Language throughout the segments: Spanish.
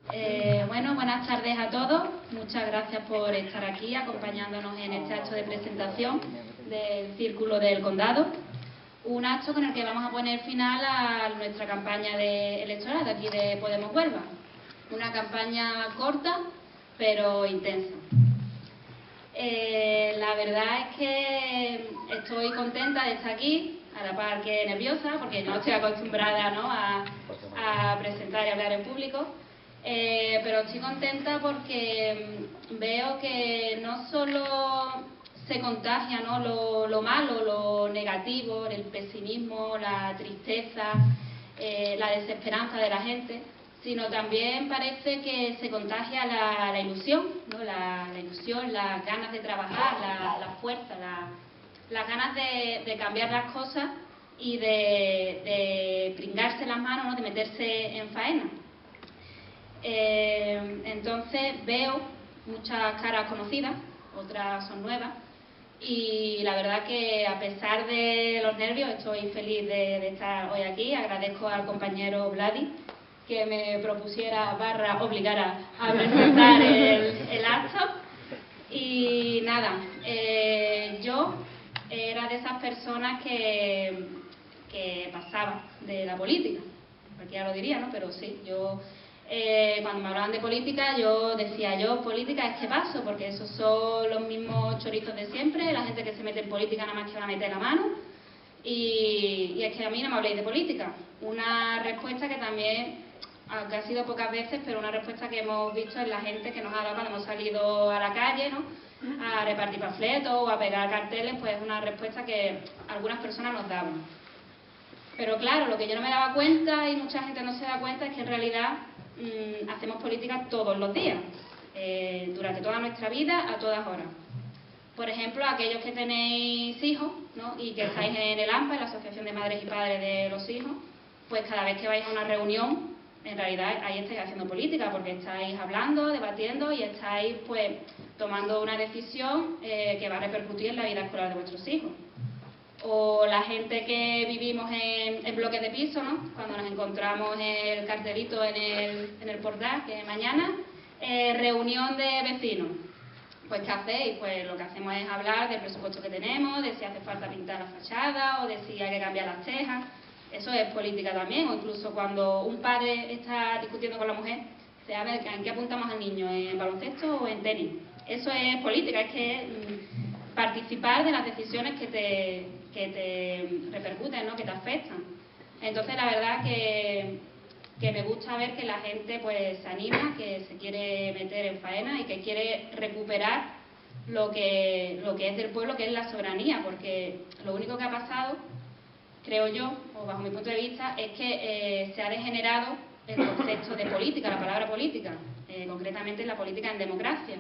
Bueno, buenas tardes a todos. Muchas gracias por estar aquí acompañándonos en este acto de presentación del Círculo del Condado. Un acto con el que vamos a poner final a nuestra campaña electoral de aquí de Podemos Huelva. Una campaña corta, pero intensa. La verdad es que estoy contenta de estar aquí, a la par que nerviosa, porque no estoy acostumbrada, ¿no?, a presentar y hablar en público. Pero estoy contenta porque veo que no solo se contagia, ¿no?, lo malo, lo negativo, el pesimismo, la tristeza, la desesperanza de la gente, sino también parece que se contagia la ilusión, ¿no?, la ilusión, las ganas de trabajar, la fuerza, las ganas de cambiar las cosas y de pringarse las manos, ¿no?, de meterse en faena. Entonces veo muchas caras conocidas, otras son nuevas, y la verdad que a pesar de los nervios estoy feliz de estar hoy aquí. Agradezco al compañero Vladi que me propusiera / obligara a presentar el acto. Y nada, yo era de esas personas que pasaba de la política, cualquiera lo diría, ¿no? Pero sí, yo cuando me hablaban de política yo decía, política es que paso, porque esos son los mismos chorizos de siempre, la gente que se mete en política nada más que va a meter la mano, y es que a mí no me habléis de política. Una respuesta que también, aunque ha sido pocas veces, pero una respuesta que hemos visto en la gente que nos ha dado cuando hemos salido a la calle, ¿no?, a repartir panfletos o a pegar carteles, pues es una respuesta que algunas personas nos daban. Pero claro, lo que yo no me daba cuenta y mucha gente no se da cuenta es que en realidad hacemos política todos los días, durante toda nuestra vida, a todas horas. Por ejemplo, aquellos que tenéis hijos, ¿no?, y que estáis en el AMPA, en la Asociación de Madres y Padres de los Hijos, pues cada vez que vais a una reunión, en realidad ahí estáis haciendo política, porque estáis hablando, debatiendo y estáis pues tomando una decisión que va a repercutir en la vida escolar de vuestros hijos. O la gente que vivimos en bloques de piso, ¿no?, cuando nos encontramos el cartelito en el portal, que mañana, reunión de vecinos. Pues ¿qué hacéis? Pues lo que hacemos es hablar del presupuesto que tenemos, de si hace falta pintar la fachada o de si hay que cambiar las tejas. Eso es política también. O incluso cuando un padre está discutiendo con la mujer, se a ver, ¿en qué apuntamos al niño? ¿En baloncesto o en tenis? Eso es política, es que participar de las decisiones que te repercuten, ¿no?, que te afectan. Entonces la verdad que me gusta ver que la gente pues se anima, que se quiere meter en faena y que quiere recuperar lo que es del pueblo, que es la soberanía, porque lo único que ha pasado, creo yo, o bajo mi punto de vista, es que se ha degenerado el concepto de política, la palabra política, concretamente la política en democracia,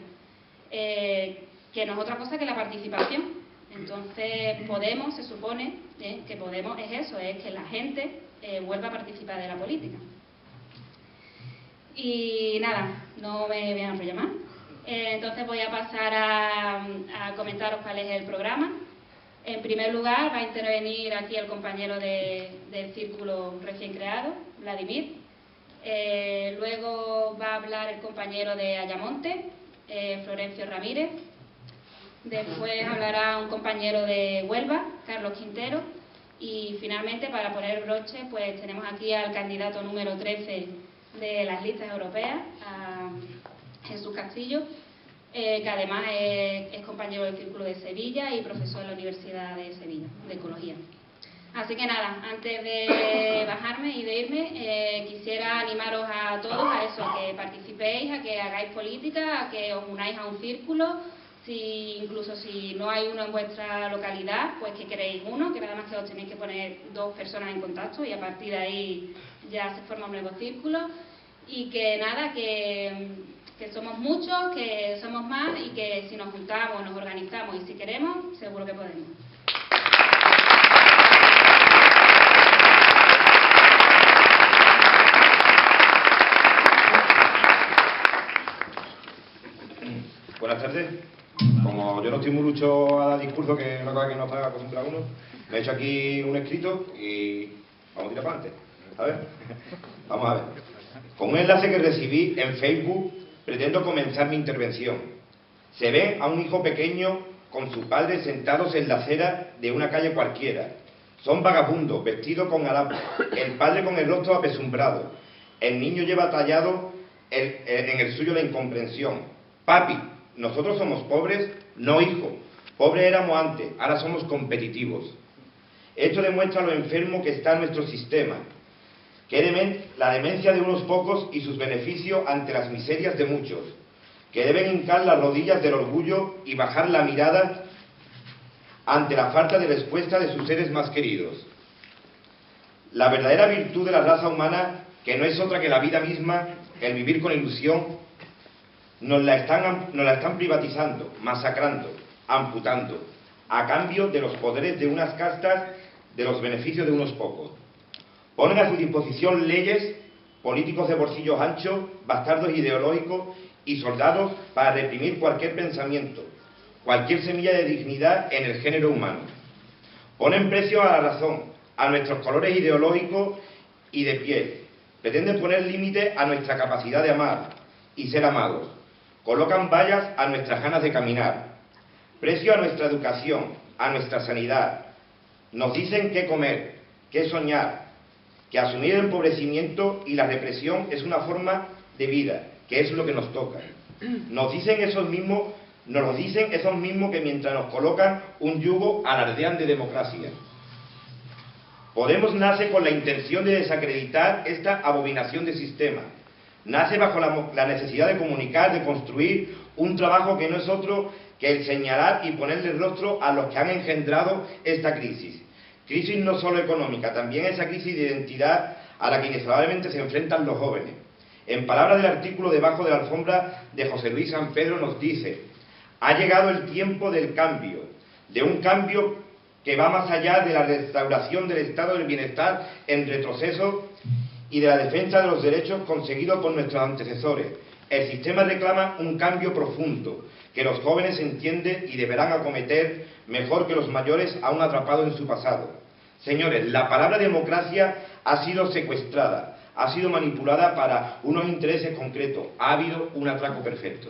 que no es otra cosa que la participación. Entonces Podemos, se supone que Podemos es eso, es que la gente vuelva a participar de la política. Y nada, no me voy a enrollar más. Entonces voy a pasar a comentaros cuál es el programa. En primer lugar va a intervenir aquí el compañero del círculo recién creado, Vladimir. Luego va a hablar el compañero de Ayamonte, Florencio Ramírez. Después hablará un compañero de Huelva, Carlos Quintero. Y finalmente, para poner el broche, pues tenemos aquí al candidato número 13 de las listas europeas, a Jesús Castillo, que además es compañero del Círculo de Sevilla y profesor en la Universidad de Sevilla, de Ecología. Así que nada, antes de bajarme y de irme, quisiera animaros a todos a eso, a que participéis, a que hagáis política, a que os unáis a un círculo. Incluso si no hay uno en vuestra localidad, pues que creéis uno, que nada más que os tenéis que poner 2 personas en contacto y a partir de ahí ya se forma un nuevo círculo. Y que nada, que somos muchos, que somos más y que si nos juntamos, nos organizamos y si queremos, seguro que podemos. Buenas tardes. Como yo no estoy muy lucho a dar discurso, que es una cosa que no está acostumbrado uno, me he hecho aquí un escrito y vamos a tirar para adelante. A ver, vamos a ver. Con un enlace que recibí en Facebook, pretendo comenzar mi intervención. Se ve a un hijo pequeño con su padre sentados en la acera de una calle cualquiera. Son vagabundos, vestidos con harapos, el padre con el rostro apesumbrado. El niño lleva tallado en el suyo la incomprensión. Papi, ¿nosotros somos pobres? No, hijo. Pobres éramos antes, ahora somos competitivos. Esto demuestra lo enfermo que está nuestro sistema, que la demencia de unos pocos y sus beneficios ante las miserias de muchos, que deben hincar las rodillas del orgullo y bajar la mirada ante la falta de respuesta de sus seres más queridos. La verdadera virtud de la raza humana, que no es otra que la vida misma, el vivir con ilusión, nos la están privatizando, masacrando, amputando, a cambio de los poderes de unas castas, de los beneficios de unos pocos. Ponen a su disposición leyes, políticos de bolsillos anchos, bastardos ideológicos y soldados para reprimir cualquier pensamiento, cualquier semilla de dignidad en el género humano. Ponen precio a la razón, a nuestros colores ideológicos y de piel. Pretenden poner límite a nuestra capacidad de amar y ser amados. Colocan vallas a nuestras ganas de caminar. Precio a nuestra educación, a nuestra sanidad. Nos dicen qué comer, qué soñar, que asumir el empobrecimiento y la represión es una forma de vida, que es lo que nos toca. Nos lo dicen esos mismos que mientras nos colocan un yugo alardean de democracia. Podemos nace con la intención de desacreditar esta abominación de sistema. Nace bajo la necesidad de comunicar, de construir un trabajo que no es otro que el señalar y ponerle el rostro a los que han engendrado esta crisis. Crisis no solo económica, también esa crisis de identidad a la que inexorablemente se enfrentan los jóvenes. En palabras del artículo Debajo de la alfombra de José Luis San Pedro nos dice: ha llegado el tiempo del cambio, de un cambio que va más allá de la restauración del estado del bienestar en retroceso y de la defensa de los derechos conseguidos por nuestros antecesores. El sistema reclama un cambio profundo, que los jóvenes entienden y deberán acometer mejor que los mayores aún atrapados en su pasado. Señores, la palabra democracia ha sido secuestrada, ha sido manipulada para unos intereses concretos, ha habido un atraco perfecto.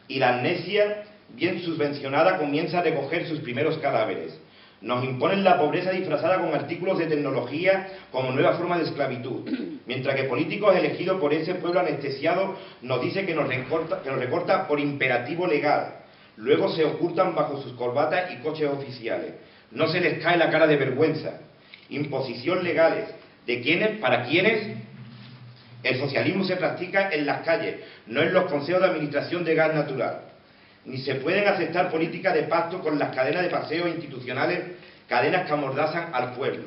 Y la amnesia, bien subvencionada, comienza a recoger sus primeros cadáveres. Nos imponen la pobreza disfrazada con artículos de tecnología como nueva forma de esclavitud, mientras que políticos elegidos por ese pueblo anestesiado nos dicen que nos recorta por imperativo legal. Luego se ocultan bajo sus corbatas y coches oficiales. No se les cae la cara de vergüenza. Imposición legales. ¿De quiénes? ¿Para quiénes? El socialismo se practica en las calles, no en los consejos de administración de gas natural. Ni se pueden aceptar políticas de pacto con las cadenas de paseos institucionales, cadenas que amordazan al pueblo.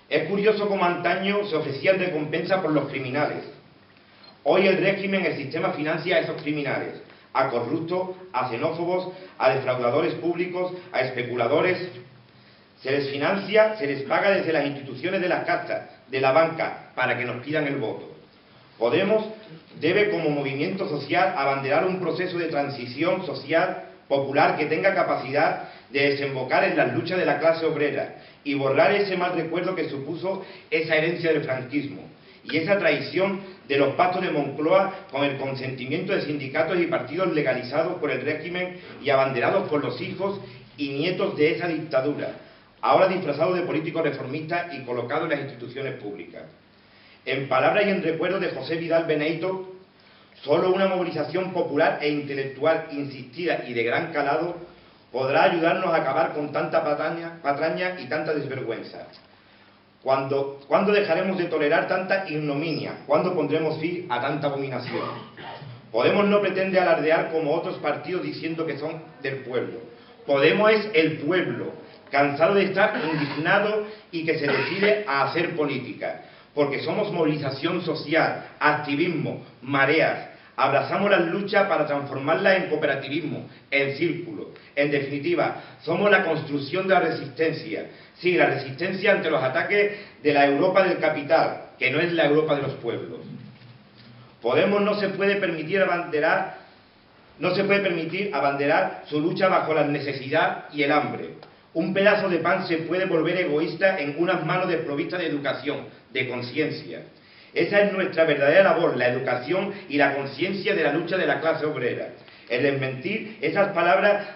Es curioso cómo antaño se ofrecían recompensas por los criminales. Hoy el régimen, el sistema financia a esos criminales, a corruptos, a xenófobos, a defraudadores públicos, a especuladores. Se les financia, se les paga desde las instituciones de las castas, de la banca, para que nos pidan el voto. Podemos debe como movimiento social abanderar un proceso de transición social popular que tenga capacidad de desembocar en las luchas de la clase obrera y borrar ese mal recuerdo que supuso esa herencia del franquismo y esa traición de los pactos de Moncloa con el consentimiento de sindicatos y partidos legalizados por el régimen y abanderados por los hijos y nietos de esa dictadura, ahora disfrazados de políticos reformistas y colocados en las instituciones públicas. En palabras y en recuerdo de José Vidal Beneito, solo una movilización popular e intelectual insistida y de gran calado podrá ayudarnos a acabar con tanta patraña y tanta desvergüenza. ¿Cuándo dejaremos de tolerar tanta ignominia? ¿Cuándo pondremos fin a tanta abominación? Podemos no pretende alardear como otros partidos diciendo que son del pueblo. Podemos es el pueblo, cansado de estar indignado y que se decide a hacer política. Porque somos movilización social, activismo, mareas. Abrazamos las luchas para transformarlas en cooperativismo, en círculo. En definitiva, somos la construcción de la resistencia. Sí, la resistencia ante los ataques de la Europa del capital, que no es la Europa de los pueblos. Podemos no se puede permitir abanderar su lucha bajo la necesidad y el hambre. Un pedazo de pan se puede volver egoísta en unas manos desprovistas de educación, de conciencia. Esa es nuestra verdadera labor, la educación y la conciencia de la lucha de la clase obrera. El desmentir esas palabras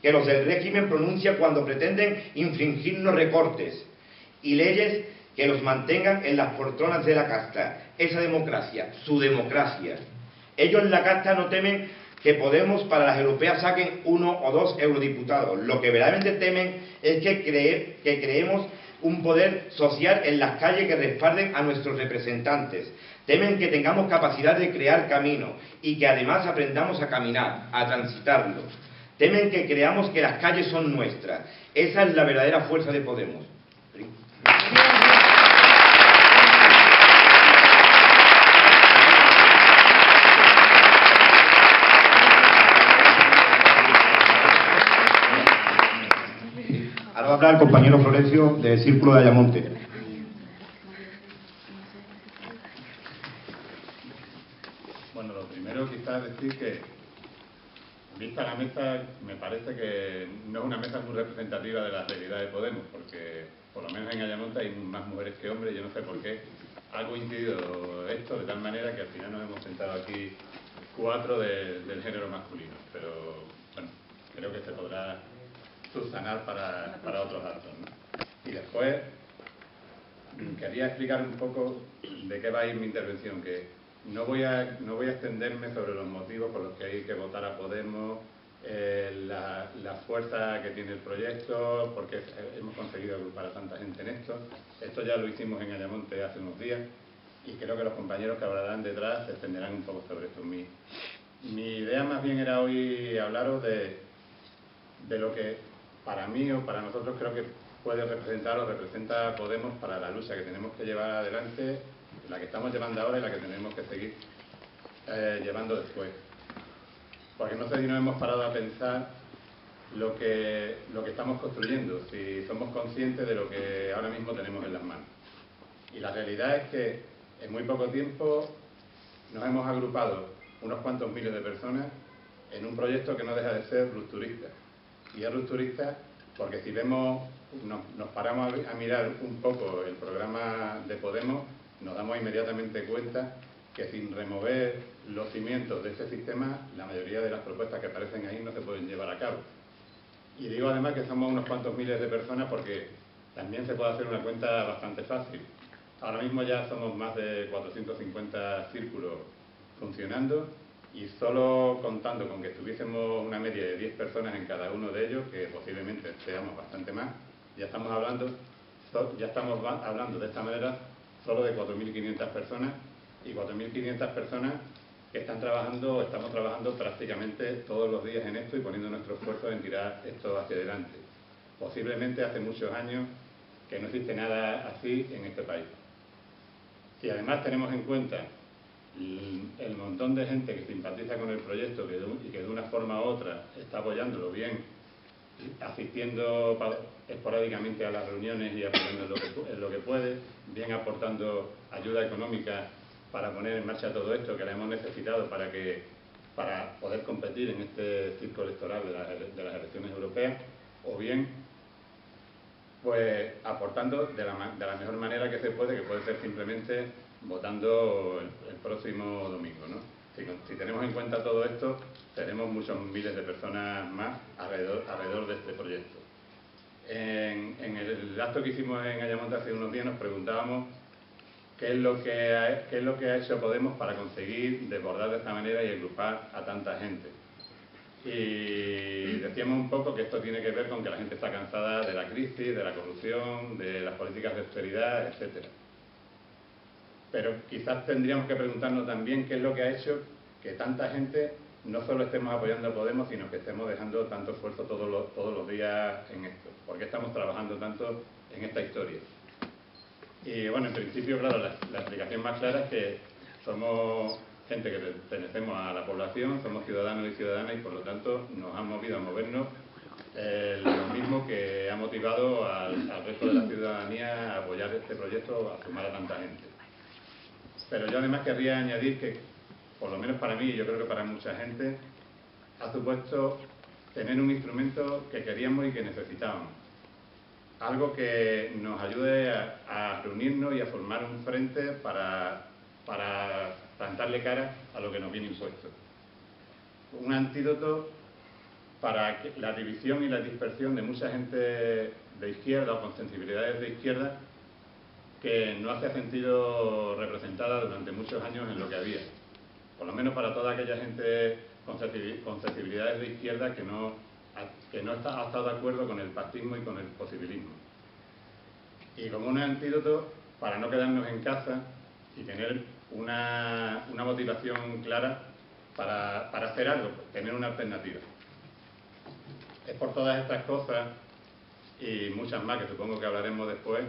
que los del régimen pronuncian cuando pretenden infringirnos recortes y leyes que los mantengan en las poltronas de la casta. Esa democracia, su democracia. Ellos en la casta no temen que Podemos para las europeas saquen 1 o 2 eurodiputados. Lo que verdaderamente temen es que creemos un poder social en las calles que respalden a nuestros representantes. Temen que tengamos capacidad de crear camino y que además aprendamos a caminar, a transitarlo. Temen que creamos que las calles son nuestras. Esa es la verdadera fuerza de Podemos. Ahora va a hablar el compañero Florencio del Círculo de Ayamonte. Bueno, lo primero quizás decir que, vista la mesa, me parece que no es una mesa muy representativa de la realidad de Podemos, porque por lo menos en Ayamonte hay más mujeres que hombres. Yo no sé por qué ha coincidido esto de tal manera que al final nos hemos sentado aquí 4 del género masculino, pero bueno, creo que se podrá subsanar para otros actos, ¿no? Y después quería explicar un poco de qué va a ir mi intervención, que no voy a extenderme sobre los motivos por los que hay que votar a Podemos, la fuerza que tiene el proyecto, porque hemos conseguido agrupar a tanta gente en esto. Esto ya lo hicimos en Ayamonte hace unos días y creo que los compañeros que hablarán detrás se extenderán un poco sobre esto. Mi idea más bien era hoy hablaros de lo que para mí o para nosotros creo que puede representar o representa Podemos para la lucha que tenemos que llevar adelante, la que estamos llevando ahora y la que tenemos que seguir llevando después. Porque no sé si nos hemos parado a pensar lo que estamos construyendo, si somos conscientes de lo que ahora mismo tenemos en las manos. Y la realidad es que en muy poco tiempo nos hemos agrupado unos cuantos miles de personas en un proyecto que no deja de ser rupturista. Y es rupturista porque si vemos, nos paramos a mirar un poco el programa de Podemos, nos damos inmediatamente cuenta que sin remover los cimientos de este sistema, la mayoría de las propuestas que aparecen ahí no se pueden llevar a cabo. Y digo además que somos unos cuantos miles de personas porque también se puede hacer una cuenta bastante fácil. Ahora mismo ya somos más de 450 círculos funcionando y solo contando con que estuviésemos una media de 10 personas en cada uno de ellos, que posiblemente seamos bastante más, ya estamos hablando de esta manera solo de 4.500 personas y 4.500 personas que estamos trabajando prácticamente todos los días en esto y poniendo nuestro esfuerzo en tirar esto hacia adelante. Posiblemente hace muchos años que no existe nada así en este país. Si además tenemos en cuenta el montón de gente que simpatiza con el proyecto y que de una forma u otra está apoyándolo, bien asistiendo esporádicamente a las reuniones y apoyando en lo que puede, bien aportando ayuda económica para poner en marcha todo esto que la hemos necesitado para poder competir en este circo electoral de las elecciones europeas, o bien pues aportando de la mejor manera que se puede, que puede ser simplemente votando el próximo domingo, ¿no? Si tenemos en cuenta todo esto, tenemos muchos miles de personas más alrededor de este proyecto. En el acto que hicimos en Ayamonte hace unos días nos preguntábamos qué es lo que ha hecho Podemos para conseguir desbordar de esta manera y agrupar a tanta gente. Y decíamos un poco que esto tiene que ver con que la gente está cansada de la crisis, de la corrupción, de las políticas de austeridad, etcétera. Pero quizás tendríamos que preguntarnos también qué es lo que ha hecho que tanta gente no solo estemos apoyando a Podemos, sino que estemos dejando tanto esfuerzo todos los días en esto. ¿Por qué estamos trabajando tanto en esta historia? Y bueno, en principio, claro, la explicación más clara es que somos gente que pertenecemos a la población, somos ciudadanos y ciudadanas y por lo tanto nos han movido a movernos lo mismo que ha motivado al resto de la ciudadanía a apoyar este proyecto, a sumar a tanta gente. Pero yo además querría añadir que, por lo menos para mí y yo creo que para mucha gente, ha supuesto tener un instrumento que queríamos y que necesitábamos. algo que nos ayude a reunirnos y a formar un frente para plantarle cara a lo que nos viene impuesto. Un antídoto para la división y la dispersión de mucha gente de izquierda o con sensibilidades de izquierda que no se ha sentido representada durante muchos años en lo que había. Por lo menos para toda aquella gente con sensibilidades de izquierda que no ha estado de acuerdo con el pactismo y con el posibilismo. Y como un antídoto para no quedarnos en casa y tener una motivación clara para hacer algo, tener una alternativa. Es por todas estas cosas y muchas más que supongo que hablaremos después,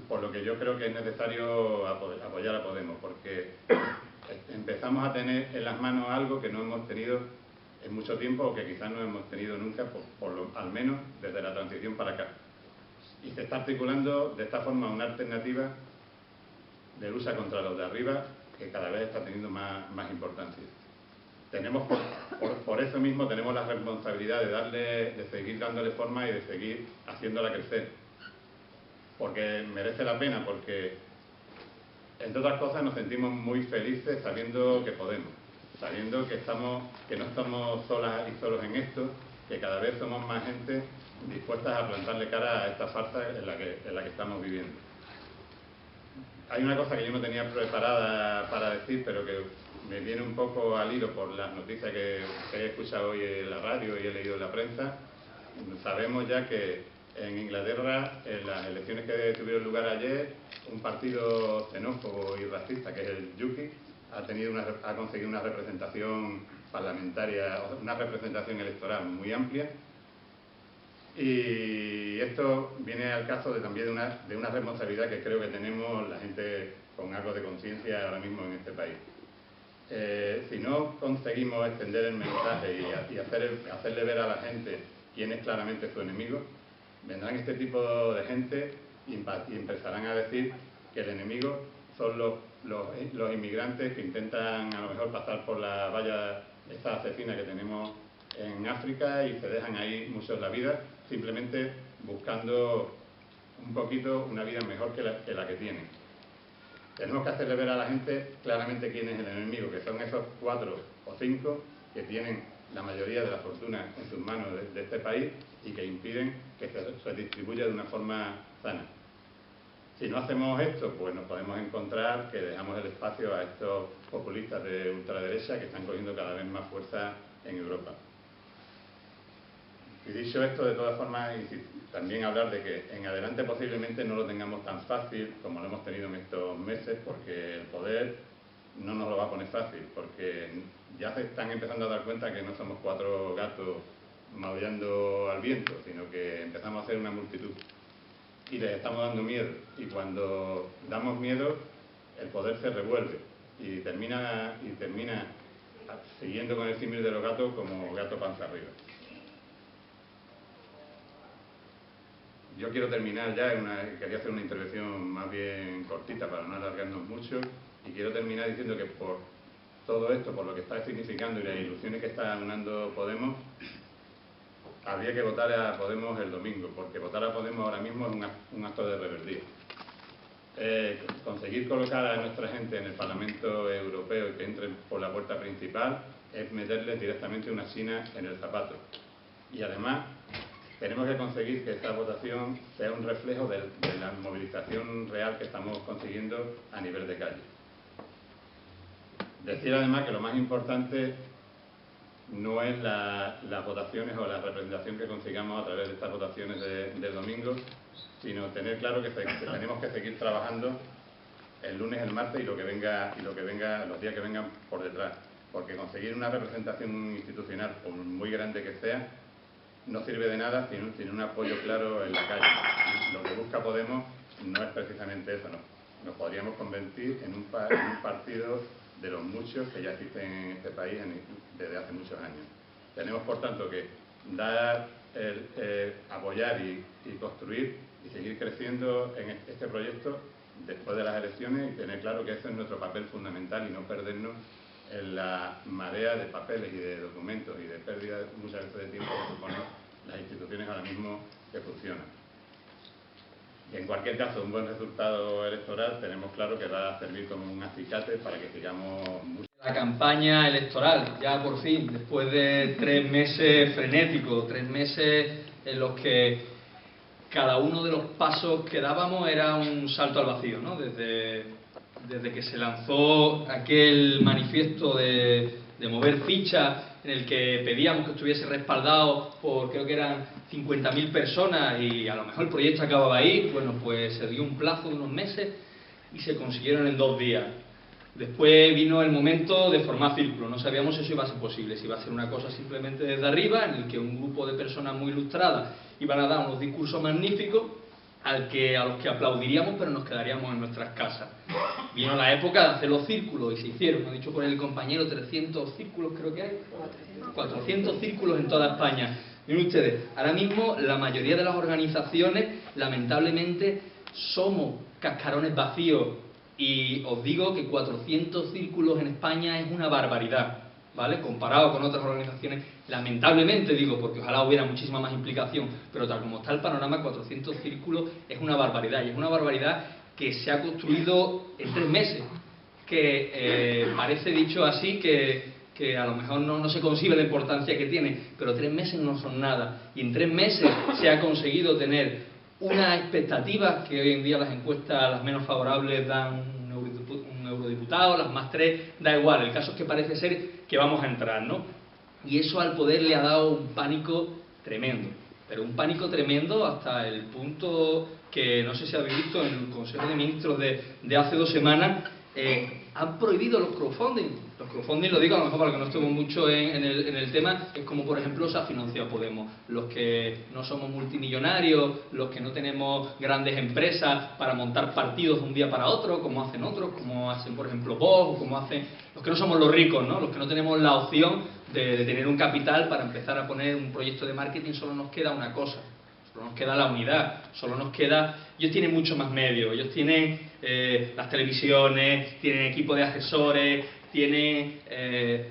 por lo que yo creo que es necesario apoyar a Podemos, porque empezamos a tener en las manos algo que no hemos tenido en mucho tiempo o que quizás no hemos tenido nunca, al menos desde la transición para acá. Y se está articulando de esta forma una alternativa de lucha contra los de arriba que cada vez está teniendo más importancia. Tenemos, por eso mismo, tenemos la responsabilidad de seguir dándole forma y de seguir haciéndola crecer. Porque merece la pena, porque, entre otras cosas, nos sentimos muy felices sabiendo que podemos, sabiendo que no estamos solas y solos en esto, que cada vez somos más gente dispuestas a plantarle cara a esta farsa en la que estamos viviendo. Hay una cosa que yo no tenía preparada para decir, pero que me viene un poco al hilo por las noticias que he escuchado hoy en la radio y he leído en la prensa. Sabemos ya que en Inglaterra, en las elecciones que tuvieron lugar ayer, un partido xenófobo y racista, que es el UKIP, ha conseguido una representación parlamentaria, una representación electoral muy amplia. Y esto viene al caso también de una responsabilidad que creo que tenemos la gente con algo de conciencia ahora mismo en este país. Si no conseguimos extender el mensaje y hacerle ver a la gente quién es claramente su enemigo, vendrán este tipo de gente y empezarán a decir que el enemigo son los inmigrantes que intentan a lo mejor pasar por la valla esta asesina que tenemos en África y se dejan ahí muchos la vida simplemente buscando un poquito una vida mejor que la que tienen. Tenemos que hacerle ver a la gente claramente quién es el enemigo, que son esos 4 o 5 que tienen la mayoría de la fortuna en sus manos de este país y que impiden que se distribuya de una forma sana. Si no hacemos esto, pues nos podemos encontrar que dejamos el espacio a estos populistas de ultraderecha que están cogiendo cada vez más fuerza en Europa. Y dicho esto, de todas formas, también hablar de que en adelante posiblemente no lo tengamos tan fácil como lo hemos tenido en estos meses, porque el poder no nos lo va a poner fácil, porque ya se están empezando a dar cuenta que no somos 4 gatos maullando al viento, sino que empezamos a ser una multitud. Y les estamos dando miedo, y cuando damos miedo, el poder se revuelve y termina siguiendo con el símil de los gatos como gato panza arriba. Yo quiero terminar ya, quería hacer una intervención más bien cortita para no alargarnos mucho, y quiero terminar diciendo que por todo esto, por lo que está significando y las ilusiones que está ganando Podemos, habría que votar a Podemos el domingo, porque votar a Podemos ahora mismo es un acto de rebeldía. Conseguir colocar a nuestra gente en el Parlamento Europeo y que entren por la puerta principal es meterles directamente una china en el zapato. Y además tenemos que conseguir que esta votación sea un reflejo de la movilización real que estamos consiguiendo a nivel de calle. Decir además que lo más importante no es las votaciones o la representación que consigamos a través de estas votaciones del domingo, sino tener claro que tenemos que seguir trabajando el lunes, el martes y lo que venga, los días que vengan por detrás. Porque conseguir una representación institucional, por muy grande que sea, no sirve de nada sin un apoyo claro en la calle. Lo que busca Podemos no es precisamente eso, no. Nos podríamos convertir en un partido de los muchos que ya existen en este país desde hace muchos años. Tenemos, por tanto, que apoyar y construir y seguir creciendo en este proyecto después de las elecciones y tener claro que ese es nuestro papel fundamental y no perdernos en la marea de papeles y de documentos y de pérdida muchas veces de tiempo que suponen las instituciones ahora mismo que funcionan. Y en cualquier caso, un buen resultado electoral tenemos claro que va a servir como un acicate para que sigamos... La campaña electoral, ya por fin, después de 3 meses frenéticos, 3 meses en los que cada uno de los pasos que dábamos era un salto al vacío, ¿no? Desde que se lanzó aquel manifiesto de mover fichas, en el que pedíamos que estuviese respaldado por, creo que eran 50.000 personas, y a lo mejor el proyecto acababa ahí. Bueno, pues se dio un plazo de unos meses y se consiguieron en 2 días. Después vino el momento de formar círculo. No sabíamos si eso iba a ser posible, si iba a ser una cosa simplemente desde arriba, en el que un grupo de personas muy ilustradas iban a dar unos discursos magníficos a los que aplaudiríamos, pero nos quedaríamos en nuestras casas. Vino la época de hacer los círculos y se hicieron, lo ha dicho por el compañero, 300 círculos creo que hay, 400 círculos en toda España. Miren ustedes, ahora mismo la mayoría de las organizaciones, lamentablemente, somos cascarones vacíos, y os digo que 400 círculos en España es una barbaridad, ¿vale? Comparado con otras organizaciones, lamentablemente digo, porque ojalá hubiera muchísima más implicación, pero tal como está el panorama, 400 círculos es una barbaridad, y es una barbaridad que se ha construido en 3 meses, que parece dicho así que a lo mejor no se concibe la importancia que tiene, pero 3 meses no son nada, y en 3 meses se ha conseguido tener una expectativa que hoy en día las encuestas, las menos favorables, dan un eurodiputado, las más 3 da igual, el caso es que parece ser que vamos a entrar, ¿no? Y eso al poder le ha dado un pánico tremendo, pero un pánico tremendo hasta el punto que, no sé si habéis visto, en el Consejo de Ministros de hace 2 semanas, han prohibido los crowdfunding. Los crowdfunding, lo digo a lo mejor para que no estemos mucho en el tema, es como por ejemplo se ha financiado Podemos. Los que no somos multimillonarios, los que no tenemos grandes empresas para montar partidos de un día para otro, como hacen otros, como hacen por ejemplo Vox, o como hacen los que no somos los ricos, ¿no? Los que no tenemos la opción de tener un capital para empezar a poner un proyecto de marketing, solo nos queda una cosa. Solo nos queda la unidad, solo nos queda... Ellos tienen mucho más medios, ellos tienen las televisiones, tienen equipo de asesores, tienen...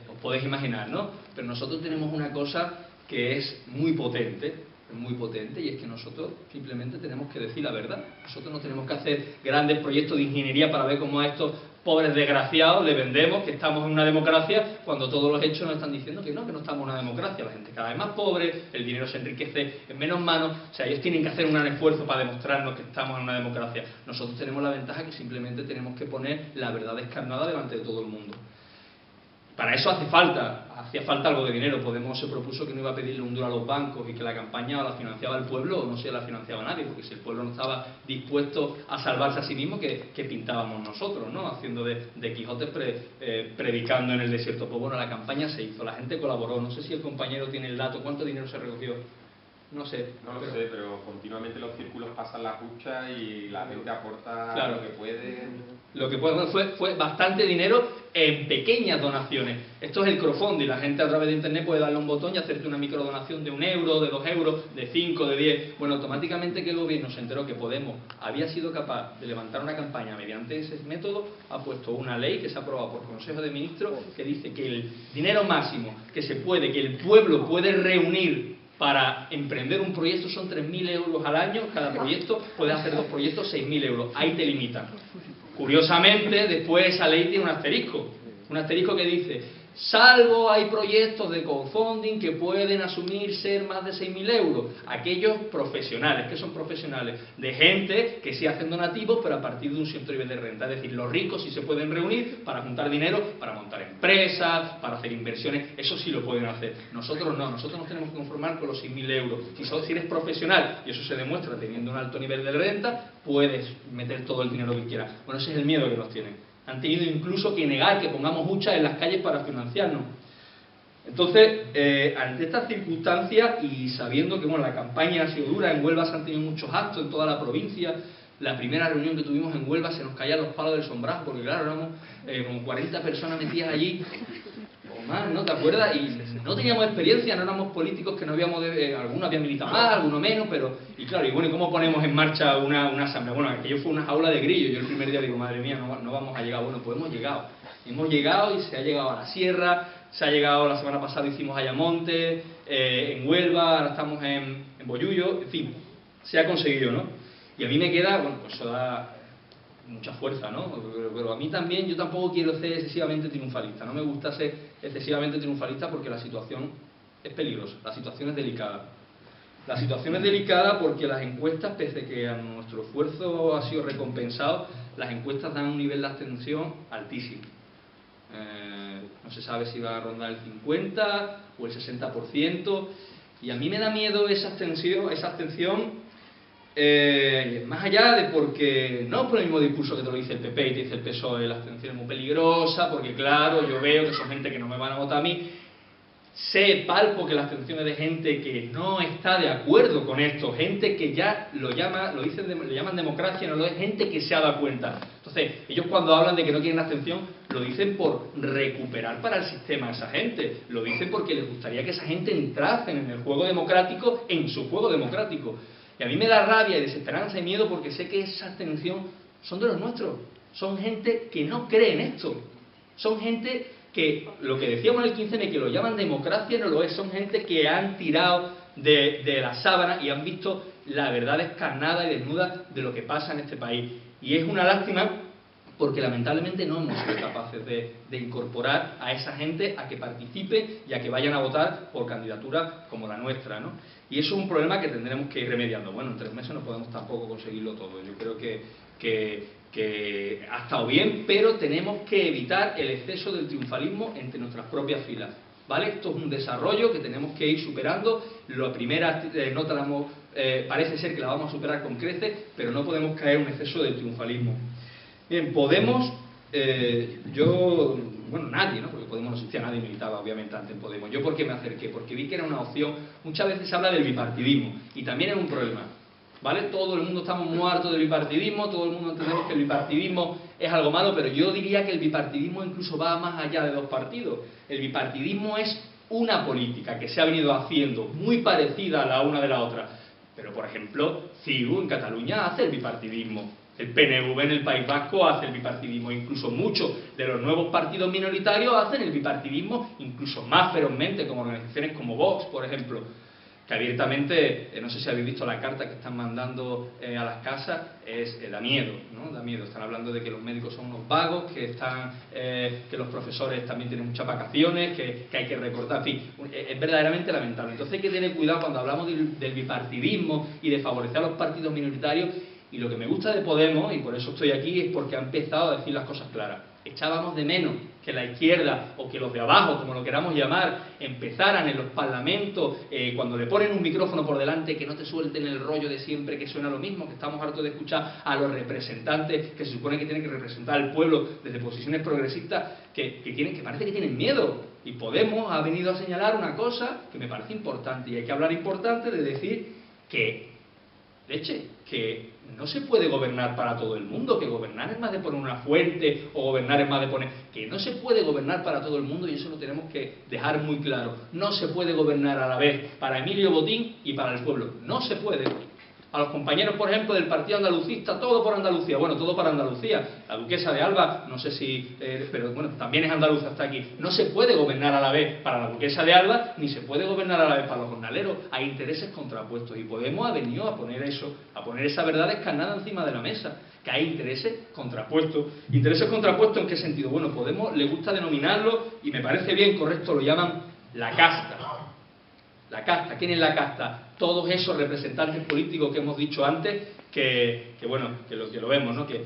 os podéis imaginar, ¿no? Pero nosotros tenemos una cosa que es muy potente, y es que nosotros simplemente tenemos que decir la verdad. Nosotros no tenemos que hacer grandes proyectos de ingeniería para ver cómo a estos pobres desgraciados le vendemos que estamos en una democracia, cuando todos los hechos nos están diciendo que no estamos en una democracia. La gente cada vez más pobre, el dinero se enriquece en menos manos. O sea, ellos tienen que hacer un gran esfuerzo para demostrarnos que estamos en una democracia. Nosotros tenemos la ventaja que simplemente tenemos que poner la verdad descarnada delante de todo el mundo. Para eso hacía falta algo de dinero. Podemos se propuso que no iba a pedirle un duro a los bancos y que la campaña o la financiaba el pueblo o no se la financiaba nadie, porque si el pueblo no estaba dispuesto a salvarse a sí mismo, que pintábamos nosotros, ¿no? Haciendo de Quijote predicando en el desierto. Pues bueno, la campaña se hizo, la gente colaboró. No sé si el compañero tiene el dato, ¿cuánto dinero se recogió? No sé. No lo sé, pero continuamente los círculos pasan la cucha y la gente aporta claro, lo que puede. Lo que puede, fue bastante dinero en pequeñas donaciones. Esto es el crowdfunding. La gente a través de internet puede darle un botón y hacerte una microdonación de 1 euro, de 2 euros, de 5, de 10. Bueno, automáticamente que el gobierno se enteró que Podemos había sido capaz de levantar una campaña mediante ese método, ha puesto una ley que se ha aprobado por Consejo de Ministros que dice que el dinero máximo que el pueblo puede reunir para emprender un proyecto son 3.000 euros al año. Cada proyecto puede hacer 2 proyectos, 6.000 euros. Ahí te limitan. Curiosamente, después esa ley tiene un asterisco que dice: salvo hay proyectos de crowdfunding que pueden asumir ser más de 6.000 euros. Aquellos profesionales, ¿qué son profesionales? De gente que sí hacen donativos, pero a partir de un cierto nivel de renta. Es decir, los ricos sí se pueden reunir para juntar dinero, para montar empresas, para hacer inversiones. Eso sí lo pueden hacer. Nosotros no, nosotros nos tenemos que conformar con los 6.000 euros. Si eres profesional, y eso se demuestra teniendo un alto nivel de renta, puedes meter todo el dinero que quieras. Bueno, ese es el miedo que nos tienen. Han tenido incluso que negar que pongamos huchas en las calles para financiarnos. Entonces, ante estas circunstancias y sabiendo que la campaña ha sido dura, en Huelva se han tenido muchos actos en toda la provincia. La primera reunión que tuvimos en Huelva se nos caían los palos del sombrajo, porque claro, éramos como 40 personas metidas allí, o más, ¿no? ¿Te acuerdas? Y no teníamos experiencia, no éramos políticos, que no habíamos, algunos habían militado más, algunos menos, pero, y claro, y bueno, ¿y cómo ponemos en marcha una asamblea? Bueno, aquello fue una jaula de grillos. Yo el primer día digo, madre mía, no vamos a llegar. Bueno, pues hemos llegado y se ha llegado a la sierra, se ha llegado, la semana pasada hicimos Ayamonte, en Huelva, ahora estamos en Bollullo, en fin, se ha conseguido, ¿no? Y a mí me queda, bueno, pues eso da mucha fuerza, ¿no? Pero a mí también, yo tampoco quiero ser excesivamente triunfalista, no me gusta ser excesivamente triunfalista porque la situación es peligrosa, la situación es delicada. La situación es delicada porque las encuestas, pese a que a nuestro esfuerzo ha sido recompensado, las encuestas dan un nivel de abstención altísimo. No se sabe si va a rondar el 50 o el 60%, y a mí me da miedo esa abstención, más allá de porque, no por el mismo discurso que te lo dice el PP y te dice el PSOE, la abstención es muy peligrosa, porque claro, yo veo que son gente que no me van a votar a mí. Palpo que la abstención es de gente que no está de acuerdo con esto, gente que ya le llaman democracia, no lo es, gente que se ha dado cuenta. Entonces, ellos cuando hablan de que no quieren abstención, lo dicen por recuperar para el sistema a esa gente, lo dicen porque les gustaría que esa gente entrase en el juego democrático, en su juego democrático. Y a mí me da rabia y desesperanza y miedo porque sé que esa abstención son de los nuestros, son gente que no cree en esto, son gente que lo que decíamos en el 15M, que lo llaman democracia, no lo es, son gente que han tirado de la sábana y han visto la verdad descarnada y desnuda de lo que pasa en este país. Y es una lástima porque lamentablemente no hemos sido capaces de incorporar a esa gente a que participe y a que vayan a votar por candidaturas como la nuestra, ¿no? Y eso es un problema que tendremos que ir remediando. Bueno, en 3 meses no podemos tampoco conseguirlo todo. Yo creo que ha estado bien, pero tenemos que evitar el exceso del triunfalismo entre nuestras propias filas, ¿vale? Esto es un desarrollo que tenemos que ir superando. La primera nota parece ser que la vamos a superar con creces, pero no podemos caer en un exceso de triunfalismo. Bien, Podemos, nadie, ¿no? Porque Podemos no existía, nadie militaba obviamente antes en Podemos. ¿Yo por qué me acerqué? Porque vi que era una opción. Muchas veces se habla del bipartidismo y también es un problema, ¿vale? Todo el mundo estamos muy hartos del bipartidismo, todo el mundo entendemos que el bipartidismo es algo malo, pero yo diría que el bipartidismo incluso va más allá de 2 partidos. El bipartidismo es una política que se ha venido haciendo muy parecida a la una de la otra. Pero, por ejemplo, CiU en Cataluña hace el bipartidismo. El PNV en el País Vasco hace el bipartidismo, incluso muchos de los nuevos partidos minoritarios hacen el bipartidismo, incluso más ferozmente, como organizaciones como Vox, por ejemplo, que abiertamente, no sé si habéis visto la carta que están mandando a las casas, da miedo, ¿no? Da miedo. Están hablando de que los médicos son unos vagos, que los profesores también tienen muchas vacaciones, que hay que recortar, en fin, es verdaderamente lamentable. Entonces hay que tener cuidado cuando hablamos del bipartidismo y de favorecer a los partidos minoritarios. Y lo que me gusta de Podemos, y por eso estoy aquí, es porque ha empezado a decir las cosas claras. Echábamos de menos que la izquierda, o que los de abajo, como lo queramos llamar, empezaran en los parlamentos, cuando le ponen un micrófono por delante, que no te suelten el rollo de siempre, que suena lo mismo, que estamos hartos de escuchar a los representantes, que se supone que tienen que representar al pueblo desde posiciones progresistas, que parece que tienen miedo. Y Podemos ha venido a señalar una cosa que me parece importante, y hay que hablar importante de decir que no se puede gobernar para todo el mundo, que gobernar es más de poner una fuente, o gobernar es más de poner... Que no se puede gobernar para todo el mundo, y eso lo tenemos que dejar muy claro. No se puede gobernar a la vez para Emilio Botín y para el pueblo. No se puede. A los compañeros, por ejemplo, del Partido Andalucista, todo por Andalucía. Bueno, todo para Andalucía. La duquesa de Alba, no sé si... pero bueno, también es andaluza hasta aquí. No se puede gobernar a la vez para la duquesa de Alba, ni se puede gobernar a la vez para los jornaleros. Hay intereses contrapuestos. Y Podemos ha venido a poner eso, a poner esa verdad descarnada encima de la mesa. Que hay intereses contrapuestos. ¿Intereses contrapuestos en qué sentido? Bueno, Podemos le gusta denominarlo, y me parece bien correcto, lo llaman la casta. La casta, ¿quién es la casta? Todos esos representantes políticos que hemos dicho antes, que lo vemos, ¿no? Que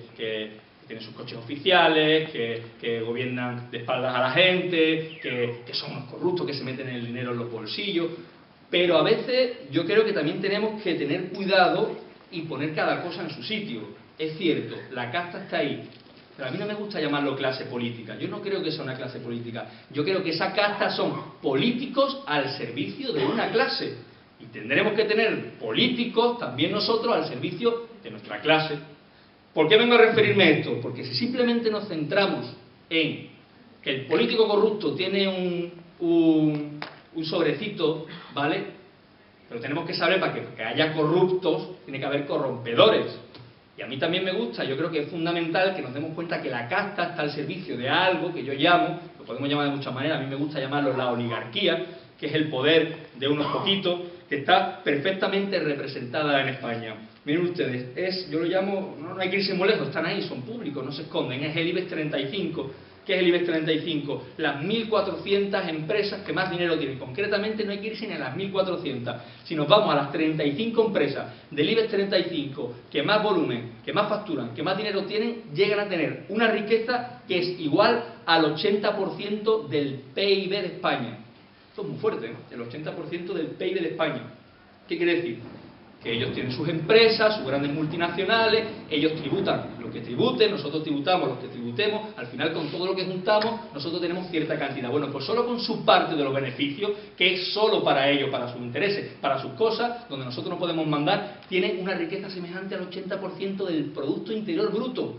tienen sus coches oficiales, que gobiernan de espaldas a la gente, que son unos corruptos, que se meten el dinero en los bolsillos. Pero a veces yo creo que también tenemos que tener cuidado y poner cada cosa en su sitio. Es cierto, la casta está ahí. Pero a mí no me gusta llamarlo clase política. Yo no creo que sea una clase política. Yo creo que esa casta son políticos al servicio de una clase. Y tendremos que tener políticos también nosotros al servicio de nuestra clase. ¿Por qué vengo a referirme a esto? Porque si simplemente nos centramos en que el político corrupto tiene un sobrecito, ¿vale? Pero tenemos que saber, para que haya corruptos, tiene que haber corrompedores. Y a mí también me gusta, yo creo que es fundamental que nos demos cuenta que la casta está al servicio de algo que yo llamo, lo podemos llamar de muchas maneras, a mí me gusta llamarlo la oligarquía, que es el poder de unos poquitos, que está perfectamente representada en España. Miren ustedes, yo lo llamo, no hay que irse muy lejos, están ahí, son públicos, no se esconden, es el IBEX 35. ¿Qué es el IBEX 35? Las 1.400 empresas que más dinero tienen. Concretamente no hay que irse ni a las 1.400. Si nos vamos a las 35 empresas del IBEX 35 que más volumen, que más facturan, que más dinero tienen, llegan a tener una riqueza que es igual al 80% del PIB de España. Esto es muy fuerte, ¿no? El 80% del PIB de España. ¿Qué quiere decir? Que ellos tienen sus empresas, sus grandes multinacionales, ellos tributan lo que tributen, nosotros tributamos lo que tributemos, al final con todo lo que juntamos nosotros tenemos cierta cantidad. Bueno, pues solo con su parte de los beneficios, que es solo para ellos, para sus intereses, para sus cosas, donde nosotros no podemos mandar, tienen una riqueza semejante al 80% del Producto Interior Bruto.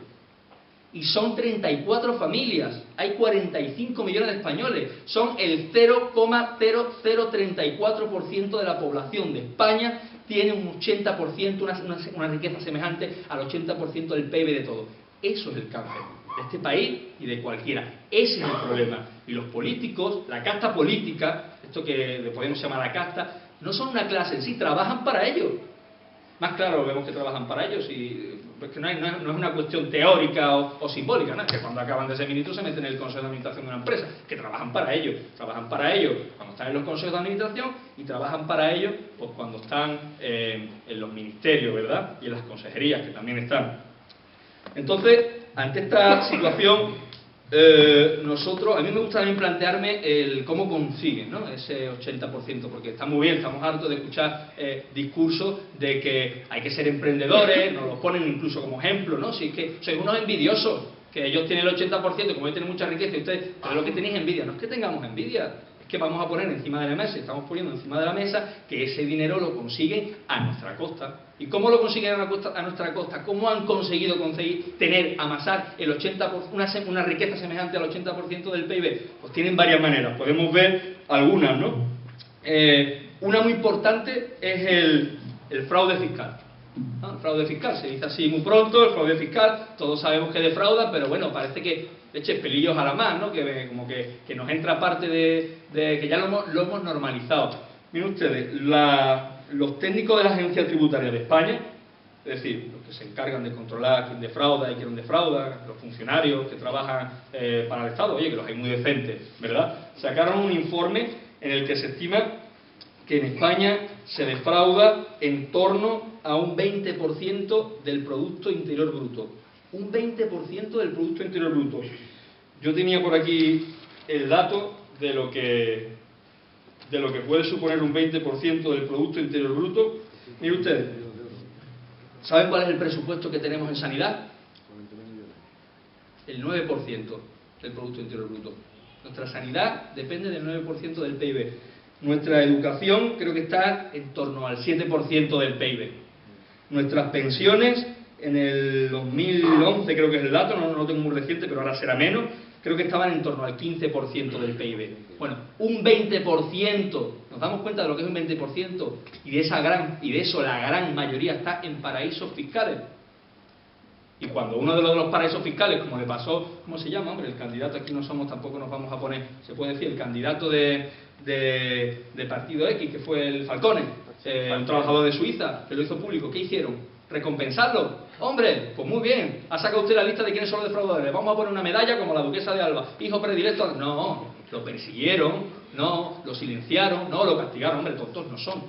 Y son 34 familias, hay 45 millones de españoles, son el 0,0034% de la población de España, tiene un 80%, una riqueza semejante al 80% del PIB de todo. Eso es el cáncer de este país y de cualquiera. Ese es el problema. Y los políticos, la casta política, esto que le podemos llamar la casta, no son una clase en sí, trabajan para ello. Más claro vemos que trabajan para ellos y pues que no es una cuestión teórica o simbólica, ¿no? Que cuando acaban de ser ministros se meten en el consejo de administración de una empresa, que trabajan para ellos cuando están en los consejos de administración y trabajan para ellos pues cuando están en los ministerios, ¿verdad? Y en las consejerías, que también están. Entonces, ante esta situación, a mí me gusta también plantearme el cómo consiguen, ¿no? Ese 80%, porque está muy bien, estamos hartos de escuchar discursos de que hay que ser emprendedores, nos lo ponen incluso como ejemplo, ¿no? Si es que sois unos envidiosos, que ellos tienen el 80%, como ellos tienen mucha riqueza, y ustedes, pero lo que tenéis envidia, no es que tengamos envidia, es que vamos a poner encima de la mesa, estamos poniendo encima de la mesa que ese dinero lo consiguen a nuestra costa. ¿Y cómo lo consiguen a nuestra costa? ¿Cómo han conseguido amasar el 80%, una riqueza semejante al 80% del PIB? Pues tienen varias maneras, podemos ver algunas, ¿no? Una muy importante es el fraude fiscal. ¿No? El fraude fiscal, se dice así muy pronto, el fraude fiscal, todos sabemos que defrauda, pero bueno, parece que eche pelillos a la mar, ¿no? Como que nos entra parte de que ya lo hemos normalizado. Miren ustedes, los técnicos de la Agencia Tributaria de España, es decir, los que se encargan de controlar quién defrauda y quién no defrauda, los funcionarios que trabajan para el Estado, oye, que los hay muy decentes, ¿verdad? Sacaron un informe en el que se estima que en España se defrauda en torno a un 20% del Producto Interior Bruto. Un 20% del Producto Interior Bruto. Yo tenía por aquí el dato de lo que puede suponer un 20% del Producto Interior Bruto. Miren ustedes, ¿saben cuál es el presupuesto que tenemos en sanidad? El 9% del Producto Interior Bruto. Nuestra sanidad depende del 9% del PIB. Nuestra educación creo que está en torno al 7% del PIB. Nuestras pensiones, en el 2011 creo que es el dato, no lo tengo muy reciente, pero ahora será menos, creo que estaban en torno al 15% del PIB. Bueno, un 20%, nos damos cuenta de lo que es un 20%, y de eso la gran mayoría está en paraísos fiscales. Y cuando uno de los paraísos fiscales, como le pasó, ¿cómo se llama? Hombre, el candidato, aquí no somos, tampoco nos vamos a poner, se puede decir, el candidato de Partido X, que fue el Falcone, un trabajador de Suiza, que lo hizo público, ¿qué hicieron? ¿Recompensarlo? Hombre, pues muy bien, ha sacado usted la lista de quiénes son los defraudadores, vamos a poner una medalla como la duquesa de Alba, hijo predilecto. No, lo persiguieron, no, lo silenciaron, no, lo castigaron. Hombre, tontos no son,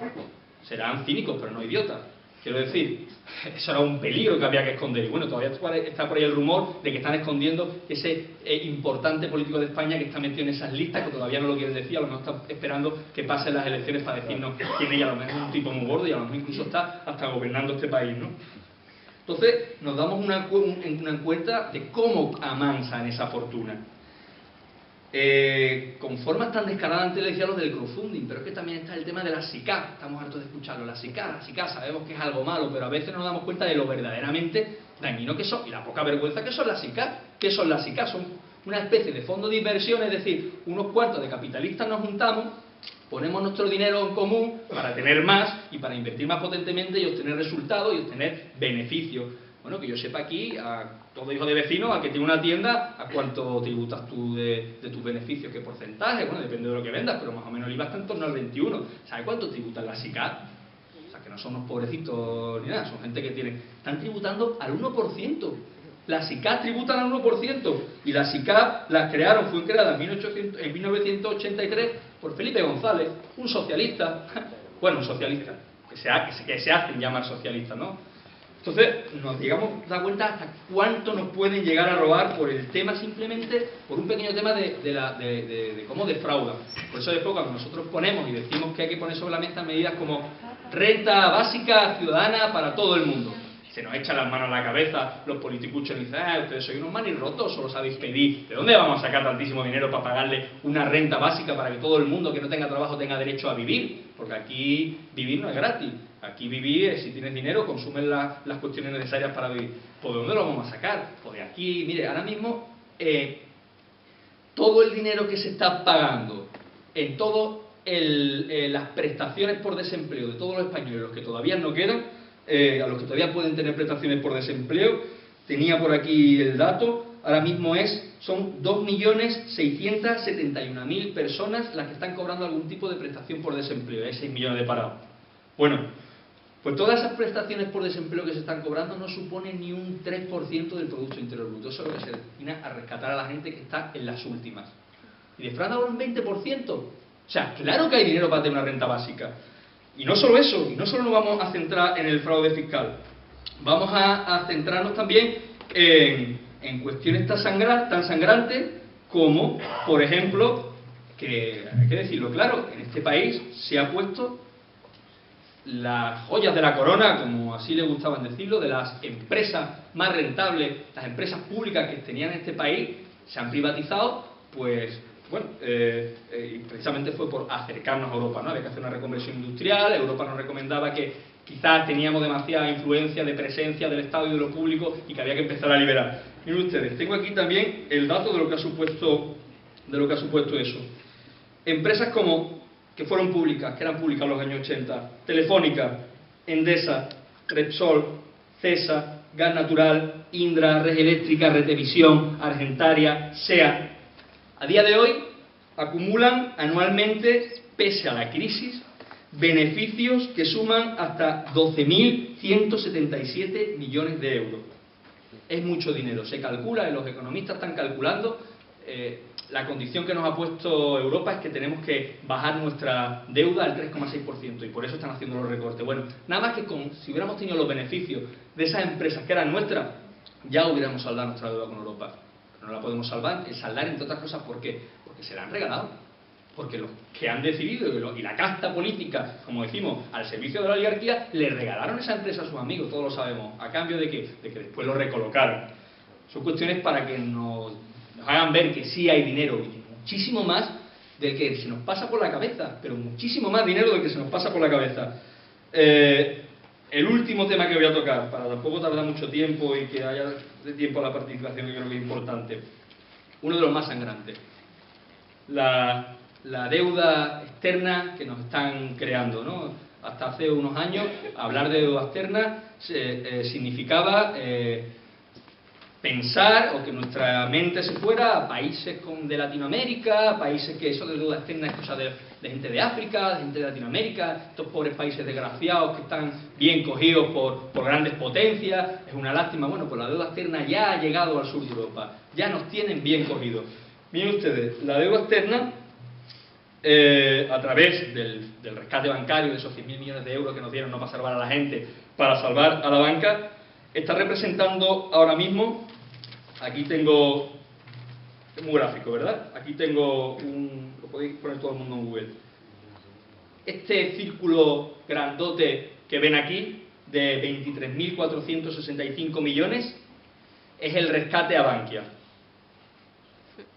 serán cínicos, pero no idiotas. Quiero decir, eso era un peligro que había que esconder. Y bueno, todavía está por ahí el rumor de que están escondiendo ese importante político de España que está metido en esas listas, que todavía no lo quieren decir, a lo mejor están esperando que pasen las elecciones para decirnos quién es, a lo mejor es un tipo muy gordo y a lo mejor incluso está hasta gobernando este país, ¿no? Entonces, nos damos una cuenta de cómo amansan esa fortuna. Con formas tan descaradas, antes le decía lo del crowdfunding, pero es que también está el tema de la SICAV, estamos hartos de escucharlo, la SICAV, sabemos que es algo malo, pero a veces no nos damos cuenta de lo verdaderamente dañino que son y la poca vergüenza que son las SICAV. ¿Qué son las SICAV? Son una especie de fondo de inversión, es decir, unos cuantos de capitalistas nos juntamos, ponemos nuestro dinero en común para tener más y para invertir más potentemente y obtener resultados y obtener beneficios. Bueno, que yo sepa aquí, a todo hijo de vecino, al que tiene una tienda, ¿a cuánto tributas tú de tus beneficios? ¿Qué porcentaje? Bueno, depende de lo que vendas, pero más o menos el IVA está en torno al 21. ¿Sabes cuánto tributan las SICAV? O sea, que no son unos pobrecitos ni nada, son gente que están tributando al 1%. Las SICAP tributan al 1%, y las SICAP fueron creadas en 1983 por Felipe González, un socialista, bueno, un socialista, que se hacen llamar socialistas, ¿no? Entonces, nos llegamos a dar cuenta hasta cuánto nos pueden llegar a robar por el tema, simplemente por un pequeño tema de cómo defraudan. Por eso después, cuando nosotros ponemos y decimos que hay que poner sobre la mesa medidas como renta básica ciudadana para todo el mundo, se nos echan las manos a la cabeza los politicuchos y dicen: ustedes sois unos manirrotos, solo sabéis pedir. ¿De dónde vamos a sacar tantísimo dinero para pagarle una renta básica para que todo el mundo que no tenga trabajo tenga derecho a vivir? Porque aquí vivir no es gratis. Aquí vivir, si tienes dinero, consumes las cuestiones necesarias para vivir. ¿Por dónde lo vamos a sacar? Pues de aquí, mire, ahora mismo todo el dinero que se está pagando en todas las prestaciones por desempleo de todos los españoles, los que todavía no quedan, a los que todavía pueden tener prestaciones por desempleo, tenía por aquí el dato, ahora mismo son 2.671.000 personas las que están cobrando algún tipo de prestación por desempleo, hay 6 millones de parados. Bueno, pues todas esas prestaciones por desempleo que se están cobrando no suponen ni un 3% del Producto Interior Bruto. Eso es lo que se destina a rescatar a la gente que está en las últimas. Y defrauda un 20%. O sea, claro que hay dinero para tener una renta básica. Y no solo eso, y no solo nos vamos a centrar en el fraude fiscal. Vamos a centrarnos también en cuestiones tan sangrantes como, por ejemplo, que hay que decirlo claro, en este país se ha puesto las joyas de la corona, como así le gustaban decirlo, de las empresas más rentables, las empresas públicas que tenían en este país, se han privatizado, pues, bueno, precisamente fue por acercarnos a Europa, ¿no? Había que hacer una reconversión industrial, Europa nos recomendaba que quizás teníamos demasiada influencia de presencia del Estado y de lo público y que había que empezar a liberar. Miren ustedes, tengo aquí también el dato de lo que ha supuesto eso. Empresas que fueron públicas, que eran públicas en los años 80, Telefónica, Endesa, Repsol, CESA, Gas Natural, Indra, Red Eléctrica, Retevisión, Argentaria, SEA, a día de hoy acumulan anualmente, pese a la crisis, beneficios que suman hasta 12.177 millones de euros. Es mucho dinero, se calcula, y los economistas están calculando, la condición que nos ha puesto Europa es que tenemos que bajar nuestra deuda al 3,6%, y por eso están haciendo los recortes. Bueno, nada más que si hubiéramos tenido los beneficios de esas empresas que eran nuestras, ya hubiéramos saldado nuestra deuda con Europa. Pero no la podemos saldar, entre otras cosas, ¿por qué? Porque se la han regalado. Porque los que han decidido, y la casta política, como decimos, al servicio de la oligarquía, le regalaron esa empresa a sus amigos, todos lo sabemos. ¿A cambio de qué? De que después lo recolocaron. Son cuestiones para que nos hagan ver que sí hay dinero, y muchísimo más del que se nos pasa por la cabeza, pero muchísimo más dinero del que se nos pasa por la cabeza. El último tema que voy a tocar, para tampoco tardar mucho tiempo y que haya tiempo a la participación, que creo que es importante, uno de los más sangrantes, la deuda externa que nos están creando, ¿no? Hasta hace unos años hablar de deuda externa significaba pensar, o que nuestra mente se fuera a países de Latinoamérica, países que eso de deuda externa es cosa de gente de África, de gente de Latinoamérica, estos pobres países desgraciados que están bien cogidos por grandes potencias, es una lástima. Bueno, pues la deuda externa ya ha llegado al sur de Europa, ya nos tienen bien cogidos. Miren ustedes, la deuda externa, a través del rescate bancario, de esos 100.000 millones de euros que nos dieron, no para salvar a la gente, para salvar a la banca, está representando ahora mismo, aquí tengo, es muy gráfico, ¿verdad? Aquí tengo lo podéis poner todo el mundo en Google. Este círculo grandote que ven aquí, de 23.465 millones, es el rescate a Bankia.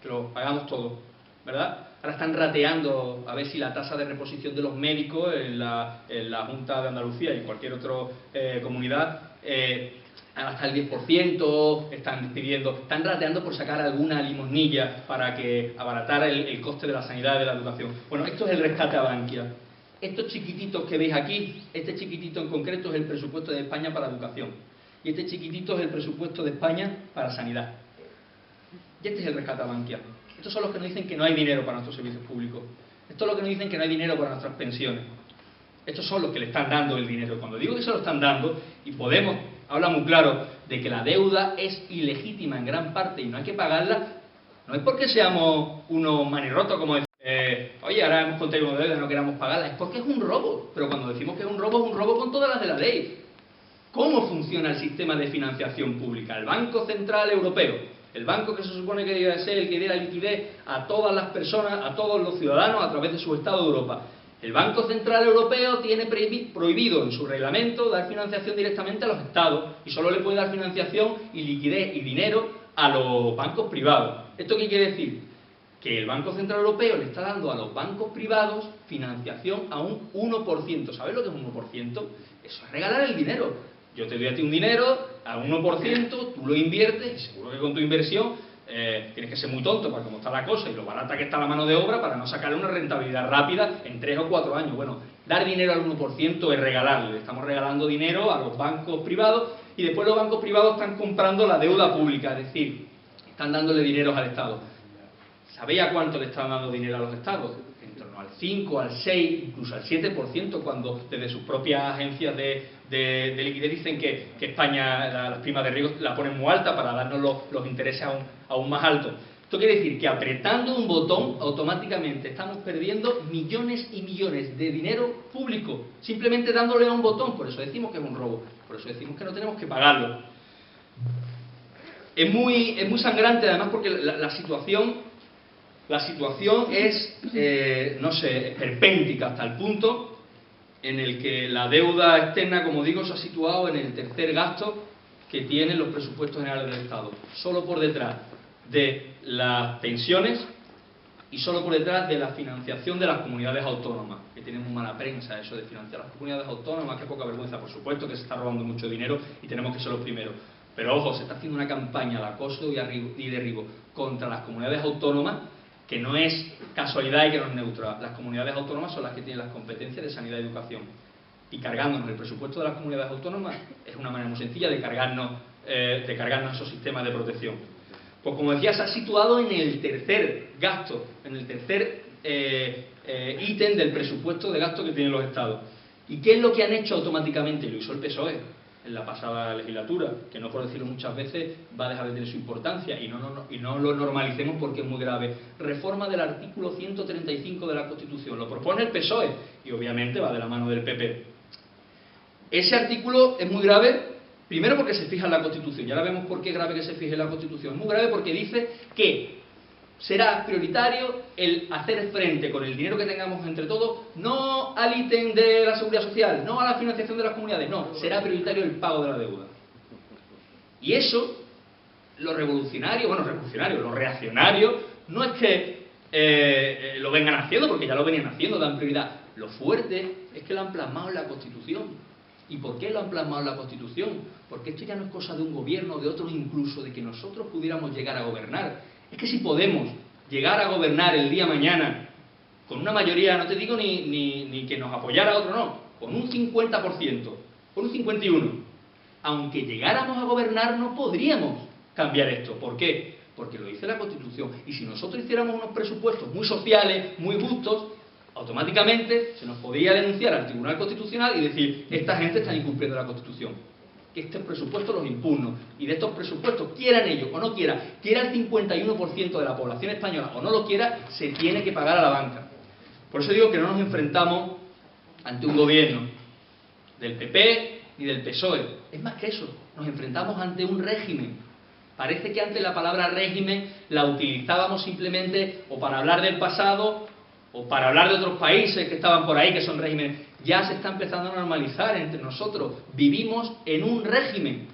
Que lo pagamos todo, ¿verdad? Ahora están rateando a ver si la tasa de reposición de los médicos en la Junta de Andalucía y en cualquier otra comunidad hasta el 10%, están rateando por sacar alguna limosnilla para que abaratar el coste de la sanidad y de la educación. Bueno, esto es el rescate a Bankia. Estos chiquititos que veis aquí, este chiquitito en concreto es el presupuesto de España para educación, y este chiquitito es el presupuesto de España para sanidad. Y este es el rescate a Bankia. Estos son los que nos dicen que no hay dinero para nuestros servicios públicos. Estos son los que nos dicen que no hay dinero para nuestras pensiones. Estos son los que le están dando el dinero. Cuando digo que se lo están dando, y Podemos habla muy claro de que la deuda es ilegítima en gran parte y no hay que pagarla, no es porque seamos unos manirrotos, como decir, oye, ahora hemos contraído una deuda y no queramos pagarla, es porque es un robo. Pero cuando decimos que es un robo con todas las de la ley. ¿Cómo funciona el sistema de financiación pública? El Banco Central Europeo, el banco que se supone que debe ser el que dé la liquidez a todas las personas, a todos los ciudadanos a través de su Estado de Europa. El Banco Central Europeo tiene prohibido en su reglamento dar financiación directamente a los Estados y solo le puede dar financiación y liquidez y dinero a los bancos privados. ¿Esto qué quiere decir? Que el Banco Central Europeo le está dando a los bancos privados financiación a un 1%. ¿Sabes lo que es un 1%? Eso es regalar el dinero. Yo te doy a ti un dinero a un 1%, tú lo inviertes y seguro que con tu inversión tienes que ser muy tonto para cómo está la cosa y lo barata que está la mano de obra para no sacarle una rentabilidad rápida en 3 o 4 años. Bueno, dar dinero al 1% es regalarle. Estamos regalando dinero a los bancos privados y después los bancos privados están comprando la deuda pública, es decir, están dándole dinero al Estado. ¿Sabéis a cuánto le están dando dinero a los Estados? En torno al 5, al 6, incluso al 7%, cuando desde sus propias agencias de liquidez dicen que España las primas de riesgo la ponen muy alta para darnos los intereses aún más altos. Esto quiere decir que apretando un botón automáticamente estamos perdiendo millones y millones de dinero público, simplemente dándole a un botón. Por eso decimos que es un robo, por eso decimos que no tenemos que pagarlo. Es muy sangrante además porque la situación es, no sé, esperpéntica hasta el punto en el que la deuda externa, como digo, se ha situado en el tercer gasto que tienen los presupuestos generales del Estado, solo por detrás de las pensiones y solo por detrás de la financiación de las comunidades autónomas, que tienen muy mala prensa eso de financiar las comunidades autónomas, qué poca vergüenza, por supuesto que se está robando mucho dinero y tenemos que ser los primeros. Pero ojo, se está haciendo una campaña de acoso y derribo contra las comunidades autónomas que no es casualidad y que no es neutra. Las comunidades autónomas son las que tienen las competencias de sanidad y educación. Y cargándonos el presupuesto de las comunidades autónomas es una manera muy sencilla de cargarnos esos sistemas de protección. Pues como decía, se ha situado en el tercer gasto, en el tercer ítem del presupuesto de gasto que tienen los Estados. ¿Y qué es lo que han hecho automáticamente? Lo hizo el PSOE en la pasada legislatura, que no por decirlo muchas veces va a dejar de tener su importancia y no lo normalicemos porque es muy grave. Reforma del artículo 135 de la Constitución, lo propone el PSOE y obviamente va de la mano del PP. Ese artículo es muy grave, primero porque se fija en la Constitución, y ahora vemos por qué es grave que se fije en la Constitución. Es muy grave porque dice que será prioritario el hacer frente con el dinero que tengamos entre todos, no al ítem de la seguridad social, no a la financiación de las comunidades, no, será prioritario el pago de la deuda. Y eso, los revolucionarios, los reaccionarios, no es que lo vengan haciendo, porque ya lo venían haciendo, dan prioridad. Lo fuerte es que lo han plasmado en la Constitución. ¿Y por qué lo han plasmado en la Constitución? Porque esto ya no es cosa de un gobierno, de otro, incluso de que nosotros pudiéramos llegar a gobernar. Es que si podemos llegar a gobernar el día mañana con una mayoría, no te digo ni que nos apoyara otro, no, con un 50%, con un 51%, aunque llegáramos a gobernar no podríamos cambiar esto. ¿Por qué? Porque lo dice la Constitución. Y si nosotros hiciéramos unos presupuestos muy sociales, muy justos, automáticamente se nos podría denunciar al Tribunal Constitucional y decir, esta gente está incumpliendo la Constitución. Que este presupuesto los impugno, y de estos presupuestos, quieran ellos o no quiera el 51% de la población española o no lo quiera, se tiene que pagar a la banca. Por eso digo que no nos enfrentamos ante un gobierno del PP ni del PSOE. Es más que eso, nos enfrentamos ante un régimen. Parece que antes la palabra régimen la utilizábamos simplemente o para hablar del pasado o para hablar de otros países que estaban por ahí, que son regímenes. Ya se está empezando a normalizar entre nosotros. Vivimos en un régimen.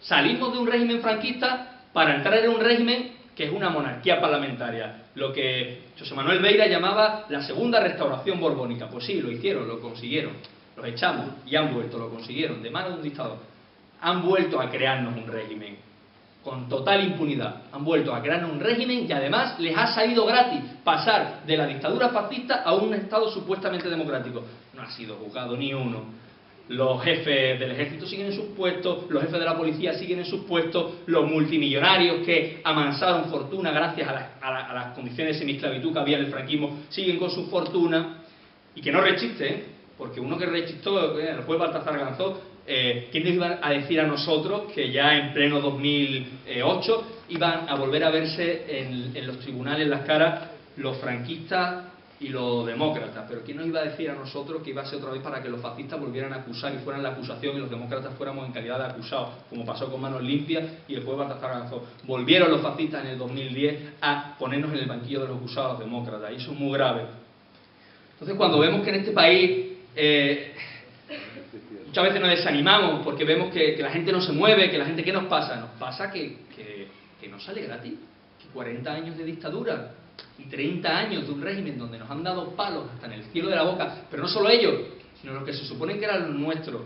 Salimos de un régimen franquista para entrar en un régimen que es una monarquía parlamentaria. Lo que José Manuel Beira llamaba la segunda restauración borbónica. Pues sí, lo hicieron, lo consiguieron. Los echamos y han vuelto, lo consiguieron, de mano de un dictador. Han vuelto a crearnos un régimen. Con total impunidad. Han vuelto a crear un régimen y además les ha salido gratis pasar de la dictadura fascista a un Estado supuestamente democrático. No ha sido juzgado ni uno. Los jefes del ejército siguen en sus puestos, los jefes de la policía siguen en sus puestos, los multimillonarios que amansaron fortuna gracias a las condiciones de semiesclavitud que había en el franquismo siguen con su fortuna. Y que no rechiste, Porque uno que rechistó, el juez Baltasar Garzón, ¿quién nos iba a decir a nosotros que ya en pleno 2008 iban a volver a verse en los tribunales las caras los franquistas y los demócratas? Pero ¿quién nos iba a decir a nosotros que iba a ser otra vez para que los fascistas volvieran a acusar y fueran la acusación y los demócratas fuéramos en calidad de acusados, como pasó con Manos Limpias y el juez Baltasar Garzón? Volvieron los fascistas en el 2010 a ponernos en el banquillo de los acusados demócratas, y eso es muy grave. Entonces, cuando vemos que en este país muchas veces nos desanimamos porque vemos que la gente no se mueve, que la gente, ¿qué nos pasa? Nos pasa que no sale gratis, que 40 años de dictadura y 30 años de un régimen donde nos han dado palos hasta en el cielo de la boca, pero no solo ellos, sino los que se supone que eran los nuestros.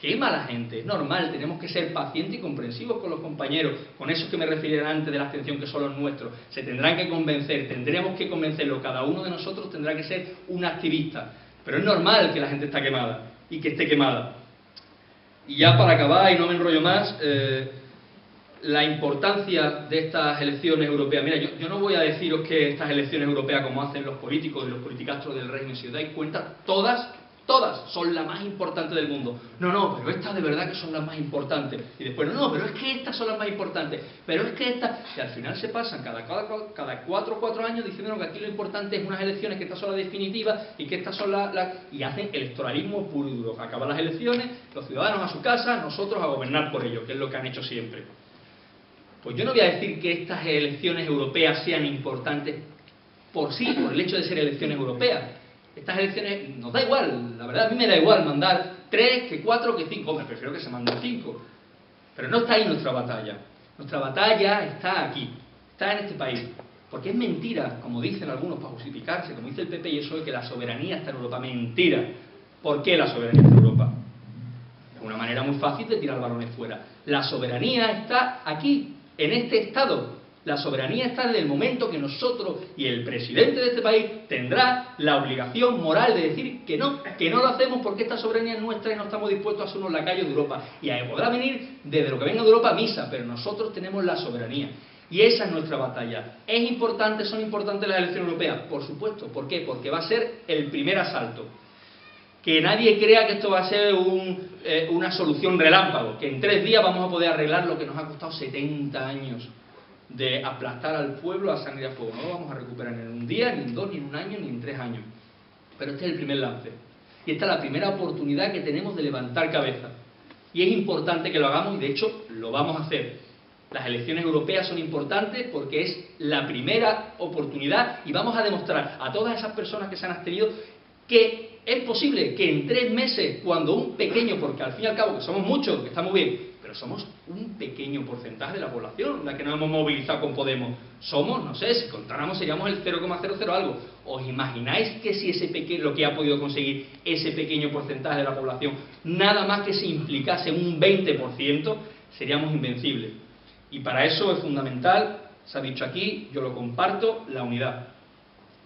Quema a la gente, es normal, tenemos que ser pacientes y comprensivos con los compañeros, con esos que me refería antes de la abstención, que son los nuestros. Se tendrán que convencer, tendremos que convencerlos, cada uno de nosotros tendrá que ser un activista. Pero es normal que la gente está quemada y que esté quemada. Y ya para acabar, y no me enrollo más, la importancia de estas elecciones europeas. Mira, yo no voy a deciros que estas elecciones europeas, como hacen los políticos y los politicastros del régimen, si os dais cuenta, todas son las más importantes del mundo. No, pero estas de verdad que son las más importantes. Y después, no, pero es que estas son las más importantes. Pero es que estas... Y al final se pasan cada 4 años diciendo que aquí lo importante es unas elecciones, que estas son las definitivas y que estas son las... Y hacen electoralismo puro y duro. Acaban las elecciones, los ciudadanos a su casa, nosotros a gobernar por ellos, que es lo que han hecho siempre. Pues yo no voy a decir que estas elecciones europeas sean importantes por sí, por el hecho de ser elecciones europeas. Estas elecciones nos da igual, la verdad a mí me da igual mandar 3, que 4, que 5, hombre, prefiero que se manden 5. Pero no está ahí nuestra batalla. Nuestra batalla está aquí, está en este país. Porque es mentira, como dicen algunos para justificarse, como dice el PP y eso de que la soberanía está en Europa. Mentira. ¿Por qué la soberanía está en Europa? Es una manera muy fácil de tirar balones fuera. La soberanía está aquí, en este Estado. La soberanía está desde el momento que nosotros y el presidente de este país tendrá la obligación moral de decir que no lo hacemos porque esta soberanía es nuestra y no estamos dispuestos a ser unos lacayos de Europa. Y ahí podrá venir desde lo que venga de Europa a misa, pero nosotros tenemos la soberanía. Y esa es nuestra batalla. ¿Es importante, son importantes las elecciones europeas? Por supuesto. ¿Por qué? Porque va a ser el primer asalto. Que nadie crea que esto va a ser una solución relámpago, que en 3 días vamos a poder arreglar lo que nos ha costado 70 años de aplastar al pueblo a sangre y a fuego. No lo vamos a recuperar ni en un día, ni en 2, ni en 1 año, ni en 3 años. Pero este es el primer lance. Y esta es la primera oportunidad que tenemos de levantar cabeza. Y es importante que lo hagamos, y de hecho lo vamos a hacer. Las elecciones europeas son importantes porque es la primera oportunidad y vamos a demostrar a todas esas personas que se han abstenido que es posible que en 3 meses, cuando un pequeño, porque al fin y al cabo que somos muchos, que está muy bien, pero somos un pequeño porcentaje de la población la que nos hemos movilizado con Podemos. Somos, no sé, si contáramos seríamos el 0,00 algo. ¿Os imagináis que si lo que ha podido conseguir ese pequeño porcentaje de la población, nada más que se implicase un 20%, seríamos invencibles? Y para eso es fundamental, se ha dicho aquí, yo lo comparto, la unidad.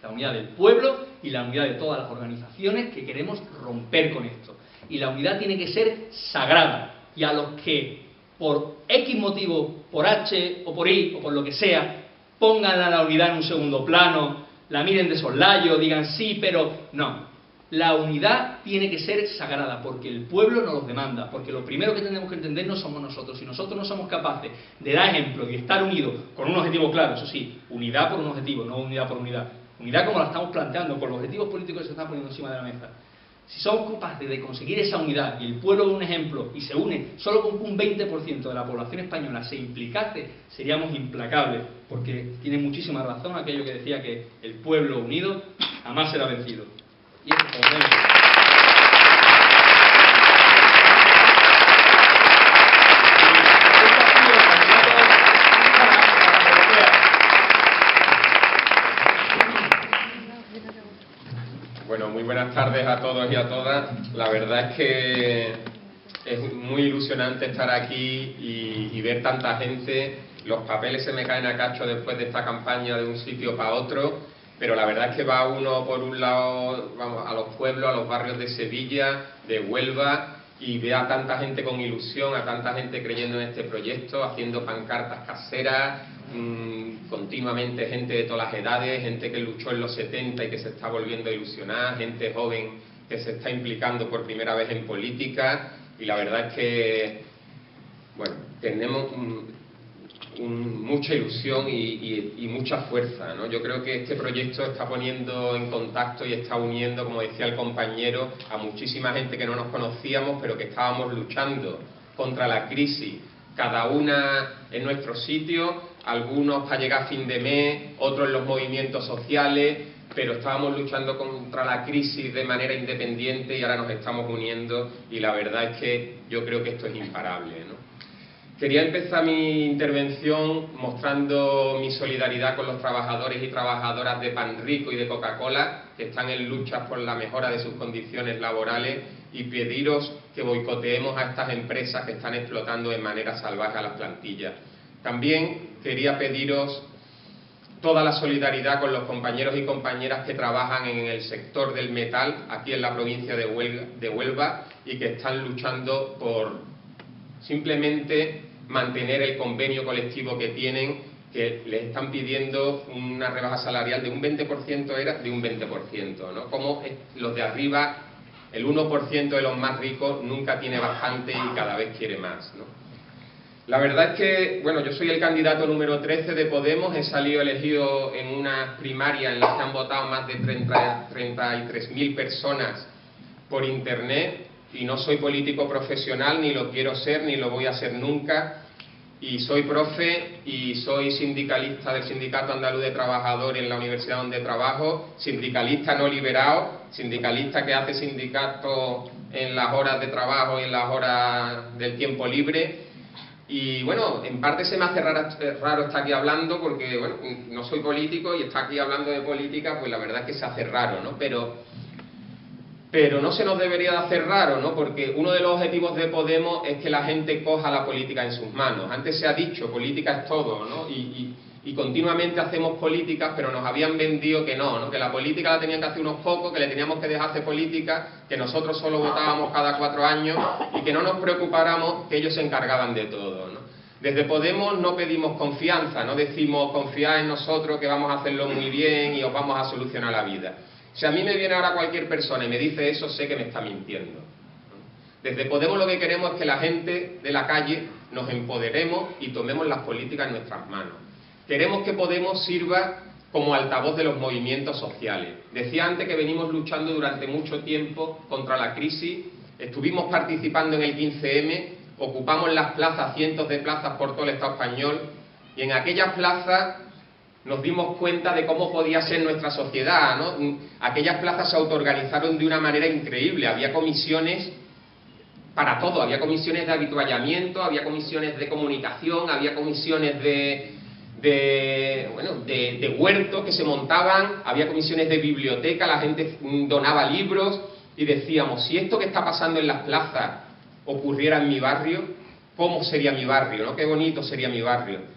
La unidad del pueblo y la unidad de todas las organizaciones que queremos romper con esto. Y la unidad tiene que ser sagrada. Y a los que, por X motivo, por H o por Y o por lo que sea, pongan a la unidad en un segundo plano, la miren de soslayo, digan sí, pero no. La unidad tiene que ser sagrada porque el pueblo nos lo demanda, porque lo primero que tenemos que entender no somos nosotros. Si nosotros no somos capaces de dar ejemplo y estar unidos con un objetivo claro, eso sí, unidad por un objetivo, no unidad por unidad. Unidad como la estamos planteando, con los objetivos políticos que se están poniendo encima de la mesa. Si somos capaces de conseguir esa unidad y el pueblo de un ejemplo y se une solo con un 20% de la población española se implicase, seríamos implacables, porque tiene muchísima razón aquello que decía que el pueblo unido jamás será vencido. Y eso es todo. Bueno, muy buenas tardes a todos y a todas. La verdad es que es muy ilusionante estar aquí y ver tanta gente. Los papeles se me caen a cacho después de esta campaña de un sitio para otro, pero la verdad es que va uno por un lado, vamos, a los pueblos, a los barrios de Sevilla, de Huelva, y ve a tanta gente con ilusión, a tanta gente creyendo en este proyecto, haciendo pancartas caseras, continuamente gente de todas las edades, gente que luchó en los 70 y que se está volviendo a ilusionar, gente joven que se está implicando por primera vez en política, y la verdad es que, bueno, tenemos mucha ilusión y mucha fuerza, ¿no? Yo creo que este proyecto está poniendo en contacto y está uniendo, como decía el compañero, a muchísima gente que no nos conocíamos, pero que estábamos luchando contra la crisis, cada una en nuestro sitio, algunos para llegar a fin de mes, otros en los movimientos sociales, pero estábamos luchando contra la crisis de manera independiente y ahora nos estamos uniendo, y la verdad es que yo creo que esto es imparable, ¿no? Quería empezar mi intervención mostrando mi solidaridad con los trabajadores y trabajadoras de Pan Rico y de Coca-Cola, que están en luchas por la mejora de sus condiciones laborales, y pediros que boicoteemos a estas empresas que están explotando de manera salvaje a las plantillas. También quería pediros toda la solidaridad con los compañeros y compañeras que trabajan en el sector del metal aquí en la provincia de Huelva y que están luchando por simplemente mantener el convenio colectivo que tienen, que les están pidiendo una rebaja salarial de un 20%, era de un 20%, ¿no? Como los de arriba, el 1% de los más ricos nunca tiene bastante y cada vez quiere más, ¿no? La verdad es que, bueno, yo soy el candidato número 13 de Podemos, he salido elegido en una primaria en la que han votado más de 33.000 personas por internet, y no soy político profesional, ni lo quiero ser, ni lo voy a ser nunca, y soy profe y soy sindicalista del Sindicato Andaluz de Trabajadores en la universidad donde trabajo, sindicalista no liberado, sindicalista que hace sindicato en las horas de trabajo y en las horas del tiempo libre. Y bueno, en parte se me hace raro estar aquí hablando porque, bueno, no soy político y estar aquí hablando de política, pues la verdad es que se hace raro, ¿no? Pero no se nos debería de hacer raro, ¿no? Porque uno de los objetivos de Podemos es que la gente coja la política en sus manos. Antes se ha dicho, política es todo, ¿no? Y continuamente hacemos políticas, pero nos habían vendido que no, que la política la tenían que hacer unos pocos, que le teníamos que dejar hacer política, que nosotros solo votábamos cada 4 años y que no nos preocupáramos, que ellos se encargaban de todo, ¿no? Desde Podemos no pedimos confianza, no decimos confiad en nosotros que vamos a hacerlo muy bien y os vamos a solucionar la vida. Si a mí me viene ahora cualquier persona y me dice eso, sé que me está mintiendo. Desde Podemos lo que queremos es que la gente de la calle nos empoderemos y tomemos las políticas en nuestras manos. Queremos que Podemos sirva como altavoz de los movimientos sociales. Decía antes que venimos luchando durante mucho tiempo contra la crisis, estuvimos participando en el 15M, ocupamos las plazas, cientos de plazas por todo el Estado español, y en aquellas plazas nos dimos cuenta de cómo podía ser nuestra sociedad, ¿no? Aquellas plazas se autoorganizaron de una manera increíble, había comisiones para todo, había comisiones de habituallamiento, había comisiones de comunicación, había comisiones de huertos que se montaban, había comisiones de biblioteca, la gente donaba libros, y decíamos, si esto que está pasando en las plazas ocurriera en mi barrio, ¿cómo sería mi barrio, ¿no? Qué bonito sería mi barrio.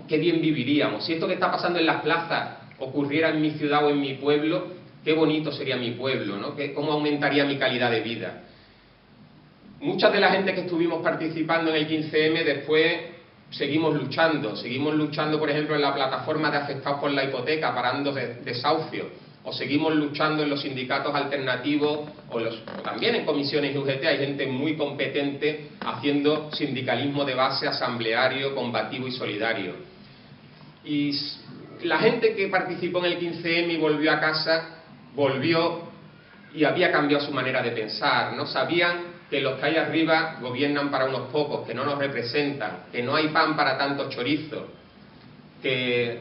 Qué bien viviríamos. Si esto que está pasando en las plazas ocurriera en mi ciudad o en mi pueblo, qué bonito sería mi pueblo, ¿no? Cómo aumentaría mi calidad de vida. Muchas de la gente que estuvimos participando en el 15M después seguimos luchando, por ejemplo, en la plataforma de afectados por la hipoteca, parando desahucios, o seguimos luchando en los sindicatos alternativos, o también en comisiones UGT. Hay gente muy competente haciendo sindicalismo de base, asambleario, combativo y solidario. Y la gente que participó en el 15M y volvió a casa, volvió y había cambiado su manera de pensar, ¿no? Sabían que los que hay arriba gobiernan para unos pocos, que no nos representan, que no hay pan para tantos chorizos, que,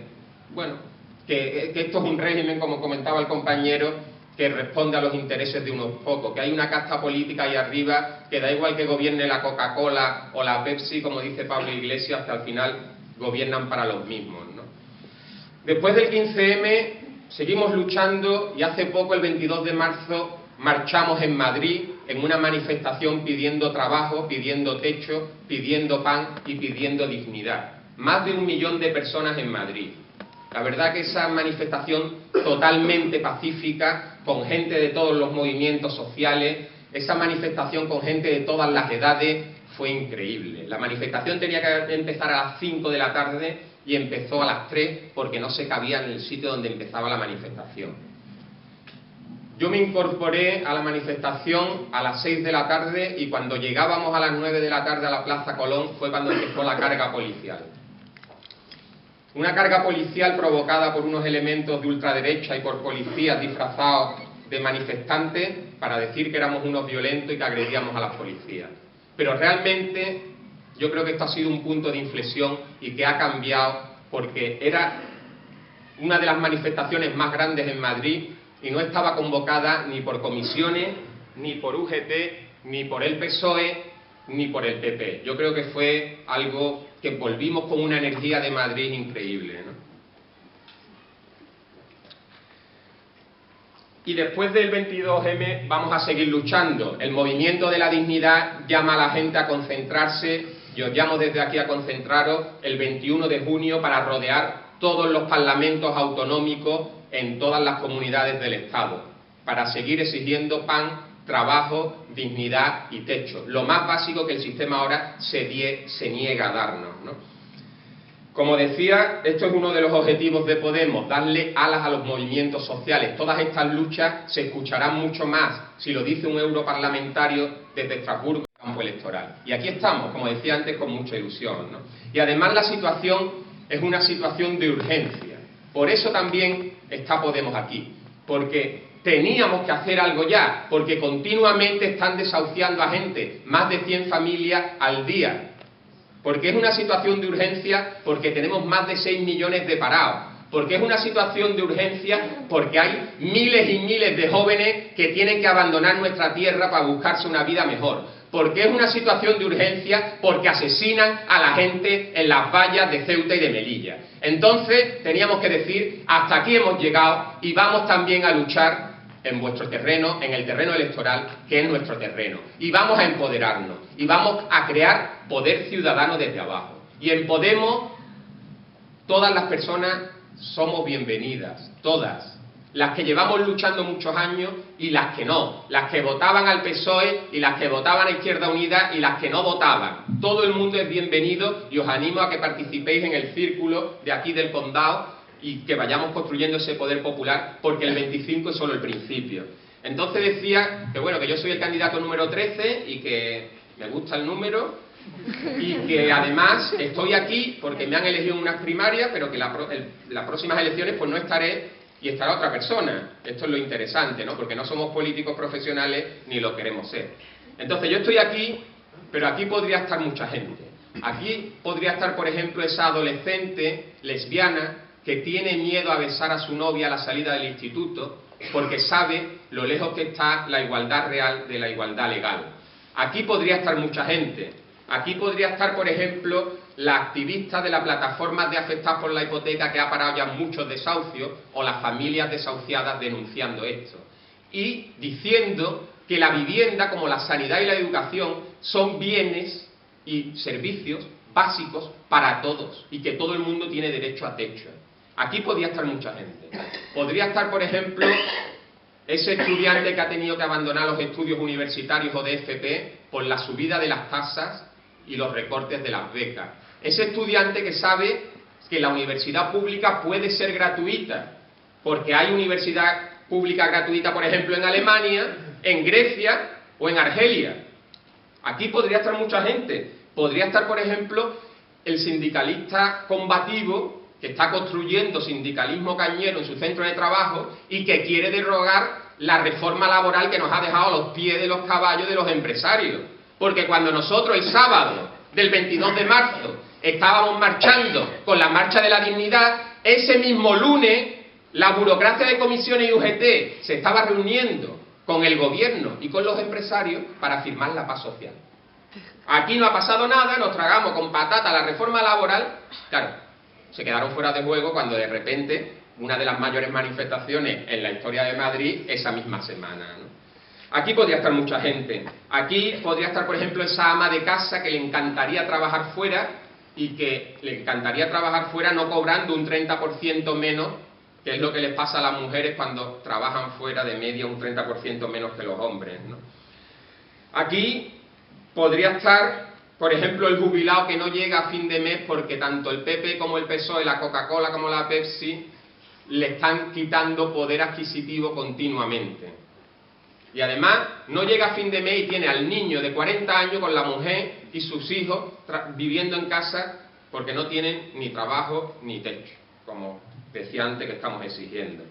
bueno, que esto es un régimen, como comentaba el compañero, que responde a los intereses de unos pocos, que hay una casta política ahí arriba, que da igual que gobierne la Coca-Cola o la Pepsi, como dice Pablo Iglesias, que al final gobiernan para los mismos, ¿no? Después del 15M seguimos luchando y hace poco, el 22 de marzo, marchamos en Madrid en una manifestación pidiendo trabajo, pidiendo techo, pidiendo pan y pidiendo dignidad. Más de 1 millón de personas en Madrid. La verdad que esa manifestación totalmente pacífica, con gente de todos los movimientos sociales, esa manifestación con gente de todas las edades, fue increíble. La manifestación tenía que empezar a las 5 de la tarde y empezó a las 3 porque no se cabía en el sitio donde empezaba la manifestación. Yo me incorporé a la manifestación a las 6 de la tarde y cuando llegábamos a las 9 de la tarde a la Plaza Colón fue cuando empezó la carga policial. Una carga policial provocada por unos elementos de ultraderecha y por policías disfrazados de manifestantes para decir que éramos unos violentos y que agredíamos a las policías. Pero realmente yo creo que esto ha sido un punto de inflexión y que ha cambiado, porque era una de las manifestaciones más grandes en Madrid y no estaba convocada ni por comisiones, ni por UGT, ni por el PSOE, ni por el PP. Yo creo que fue algo que volvimos con una energía de Madrid increíble, ¿no? Y después del 22M vamos a seguir luchando. El movimiento de la dignidad llama a la gente a concentrarse, y os llamo desde aquí a concentraros el 21 de junio para rodear todos los parlamentos autonómicos en todas las comunidades del Estado, para seguir exigiendo pan, trabajo, dignidad y techo. Lo más básico que el sistema ahora se niega a darnos, ¿no? Como decía, esto es uno de los objetivos de Podemos, darle alas a los movimientos sociales. Todas estas luchas se escucharán mucho más si lo dice un europarlamentario desde Estrasburgo, campo electoral. Y aquí estamos, como decía antes, con mucha ilusión, ¿no? Y además la situación es una situación de urgencia. Por eso también está Podemos aquí, porque teníamos que hacer algo ya, porque continuamente están desahuciando a gente, más de 100 familias al día. Porque es una situación de urgencia, porque tenemos más de 6 millones de parados. Porque es una situación de urgencia, porque hay miles y miles de jóvenes que tienen que abandonar nuestra tierra para buscarse una vida mejor. Porque es una situación de urgencia, porque asesinan a la gente en las vallas de Ceuta y de Melilla. Entonces teníamos que decir, hasta aquí hemos llegado y vamos también a luchar en vuestro terreno, en el terreno electoral, que es nuestro terreno. Y vamos a empoderarnos, y vamos a crear poder ciudadano desde abajo. Y en Podemos, todas las personas somos bienvenidas, todas. Las que llevamos luchando muchos años y las que no. Las que votaban al PSOE y las que votaban a Izquierda Unida y las que no votaban. Todo el mundo es bienvenido y os animo a que participéis en el círculo de aquí del condado y que vayamos construyendo ese poder popular, porque el 25 es solo el principio. Entonces decía que bueno, que yo soy el candidato número 13 y que me gusta el número y que además estoy aquí porque me han elegido en unas primarias, pero que las próximas elecciones pues no estaré y estará otra persona. Esto es lo interesante, ¿no? Porque no somos políticos profesionales ni lo queremos ser. Entonces yo estoy aquí, pero aquí podría estar mucha gente. Aquí podría estar, por ejemplo, esa adolescente lesbiana que tiene miedo a besar a su novia a la salida del instituto porque sabe lo lejos que está la igualdad real de la igualdad legal. Aquí podría estar mucha gente. Aquí podría estar, por ejemplo, la activista de la plataforma de afectados por la hipoteca que ha parado ya muchos desahucios, o las familias desahuciadas denunciando esto. Y diciendo que la vivienda, como la sanidad y la educación, son bienes y servicios básicos para todos y que todo el mundo tiene derecho a techo. Aquí podría estar mucha gente. Podría estar, por ejemplo, ese estudiante que ha tenido que abandonar los estudios universitarios o de FP por la subida de las tasas y los recortes de las becas. Ese estudiante que sabe que la universidad pública puede ser gratuita, porque hay universidad pública gratuita, por ejemplo, en Alemania, en Grecia o en Argelia. Aquí podría estar mucha gente. Podría estar, por ejemplo, el sindicalista combativo que está construyendo sindicalismo cañero en su centro de trabajo y que quiere derogar la reforma laboral que nos ha dejado a los pies de los caballos de los empresarios. Porque cuando nosotros el sábado del 22 de marzo estábamos marchando con la Marcha de la Dignidad, ese mismo lunes la burocracia de comisiones y UGT se estaba reuniendo con el gobierno y con los empresarios para firmar la paz social. Aquí no ha pasado nada, nos tragamos con patata la reforma laboral. Claro, se quedaron fuera de juego cuando de repente una de las mayores manifestaciones en la historia de Madrid esa misma semana, ¿no? Aquí podría estar mucha gente. Aquí podría estar, por ejemplo, esa ama de casa que le encantaría trabajar fuera y que le encantaría trabajar fuera no cobrando un 30% menos, que es lo que les pasa a las mujeres cuando trabajan fuera, de media un 30% menos que los hombres, ¿no? Aquí podría estar, por ejemplo, el jubilado que no llega a fin de mes porque tanto el PP como el PSOE, la Coca-Cola como la Pepsi, le están quitando poder adquisitivo continuamente. Y además no llega a fin de mes y tiene al niño de 40 años con la mujer y sus hijos viviendo en casa porque no tienen ni trabajo ni techo, como decía antes que estamos exigiendo.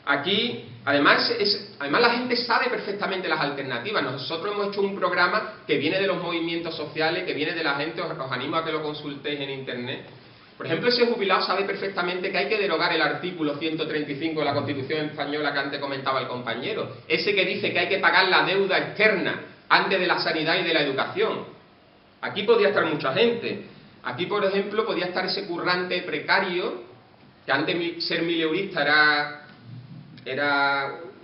Aquí, además la gente sabe perfectamente las alternativas. Nosotros hemos hecho un programa que viene de los movimientos sociales, que viene de la gente, os animo a que lo consultéis en internet. Por ejemplo, ese jubilado sabe perfectamente que hay que derogar el artículo 135 de la Constitución española que antes comentaba el compañero, ese que dice que hay que pagar la deuda externa antes de la sanidad y de la educación. Aquí podría estar mucha gente. Aquí, por ejemplo, podría estar ese currante precario, que antes ser mileurista era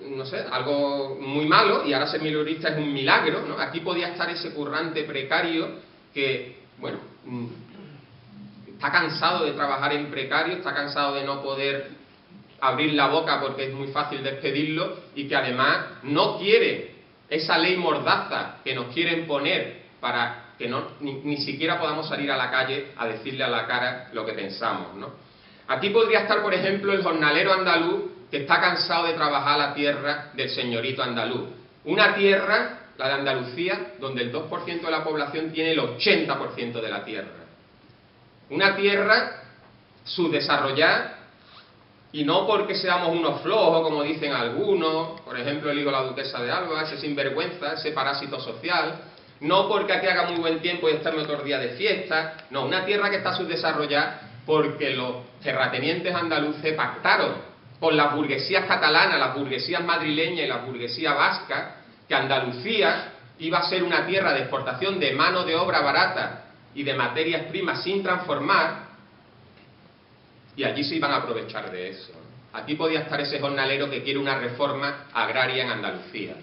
no sé, algo muy malo, y ahora ser mileurista es un milagro, ¿no? Aquí podía estar ese currante precario que, bueno, está cansado de trabajar en precario, está cansado de no poder abrir la boca porque es muy fácil despedirlo, y que además no quiere esa ley mordaza que nos quieren poner para que ni siquiera podamos salir a la calle a decirle a la cara lo que pensamos, ¿no? Aquí podría estar, por ejemplo, el jornalero andaluz que está cansado de trabajar la tierra del señorito andaluz. Una tierra, la de Andalucía, donde el 2% de la población tiene el 80% de la tierra. Una tierra subdesarrollada, y no porque seamos unos flojos, como dicen algunos, por ejemplo, el hijo de la duquesa de Alba, ese sinvergüenza, ese parásito social, no porque aquí haga muy buen tiempo y estemos otro día de fiesta, no, una tierra que está subdesarrollada porque los terratenientes andaluces pactaron con las burguesías catalanas, las burguesías madrileñas y la burguesía vasca, que Andalucía iba a ser una tierra de exportación de mano de obra barata y de materias primas sin transformar, y allí se iban a aprovechar de eso. Aquí podía estar ese jornalero que quiere una reforma agraria en Andalucía.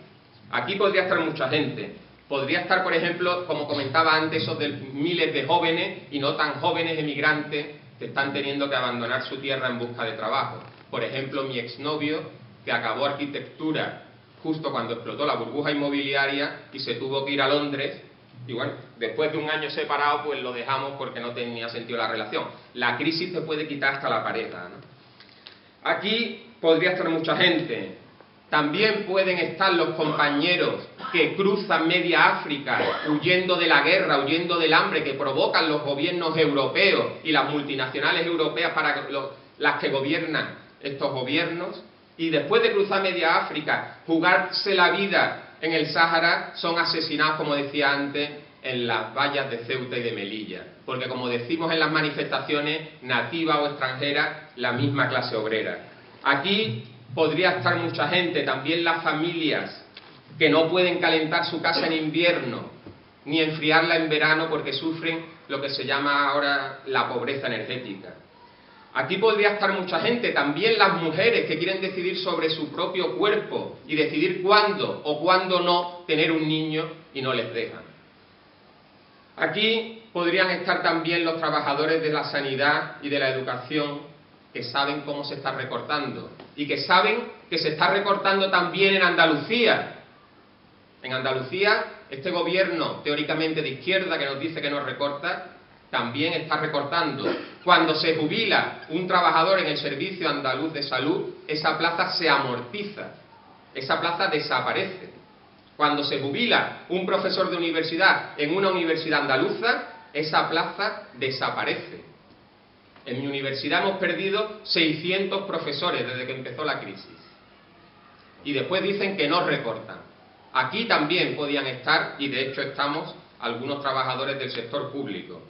Aquí podría estar mucha gente. Podría estar, por ejemplo, como comentaba antes, esos de miles de jóvenes y no tan jóvenes emigrantes que están teniendo que abandonar su tierra en busca de trabajo. Por ejemplo, mi exnovio, que acabó arquitectura justo cuando explotó la burbuja inmobiliaria y se tuvo que ir a Londres, y bueno, después de un año separado, pues lo dejamos porque no tenía sentido la relación. La crisis te puede quitar hasta la pareja, ¿no? Aquí podría estar mucha gente. También pueden estar los compañeros que cruzan media África huyendo de la guerra, huyendo del hambre que provocan los gobiernos europeos y las multinacionales europeas para las que gobiernan estos gobiernos, y después de cruzar media África, jugarse la vida en el Sáhara, son asesinados, como decía antes, en las vallas de Ceuta y de Melilla, porque como decimos en las manifestaciones, nativa o extranjera, la misma clase obrera. Aquí podría estar mucha gente, también las familias que no pueden calentar su casa en invierno ni enfriarla en verano porque sufren lo que se llama ahora la pobreza energética. Aquí podría estar mucha gente, también las mujeres que quieren decidir sobre su propio cuerpo y decidir cuándo o cuándo no tener un niño y no les dejan. Aquí podrían estar también los trabajadores de la sanidad y de la educación que saben cómo se está recortando y que saben que se está recortando también en Andalucía. En Andalucía, este gobierno teóricamente de izquierda que nos dice que nos recorta, también está recortando. Cuando se jubila un trabajador en el Servicio Andaluz de Salud, esa plaza se amortiza, esa plaza desaparece. Cuando se jubila un profesor de universidad en una universidad andaluza, esa plaza desaparece. En mi universidad hemos perdido 600 profesores desde que empezó la crisis. Y después dicen que no recortan. Aquí también podían estar, y de hecho estamos, algunos trabajadores del sector público.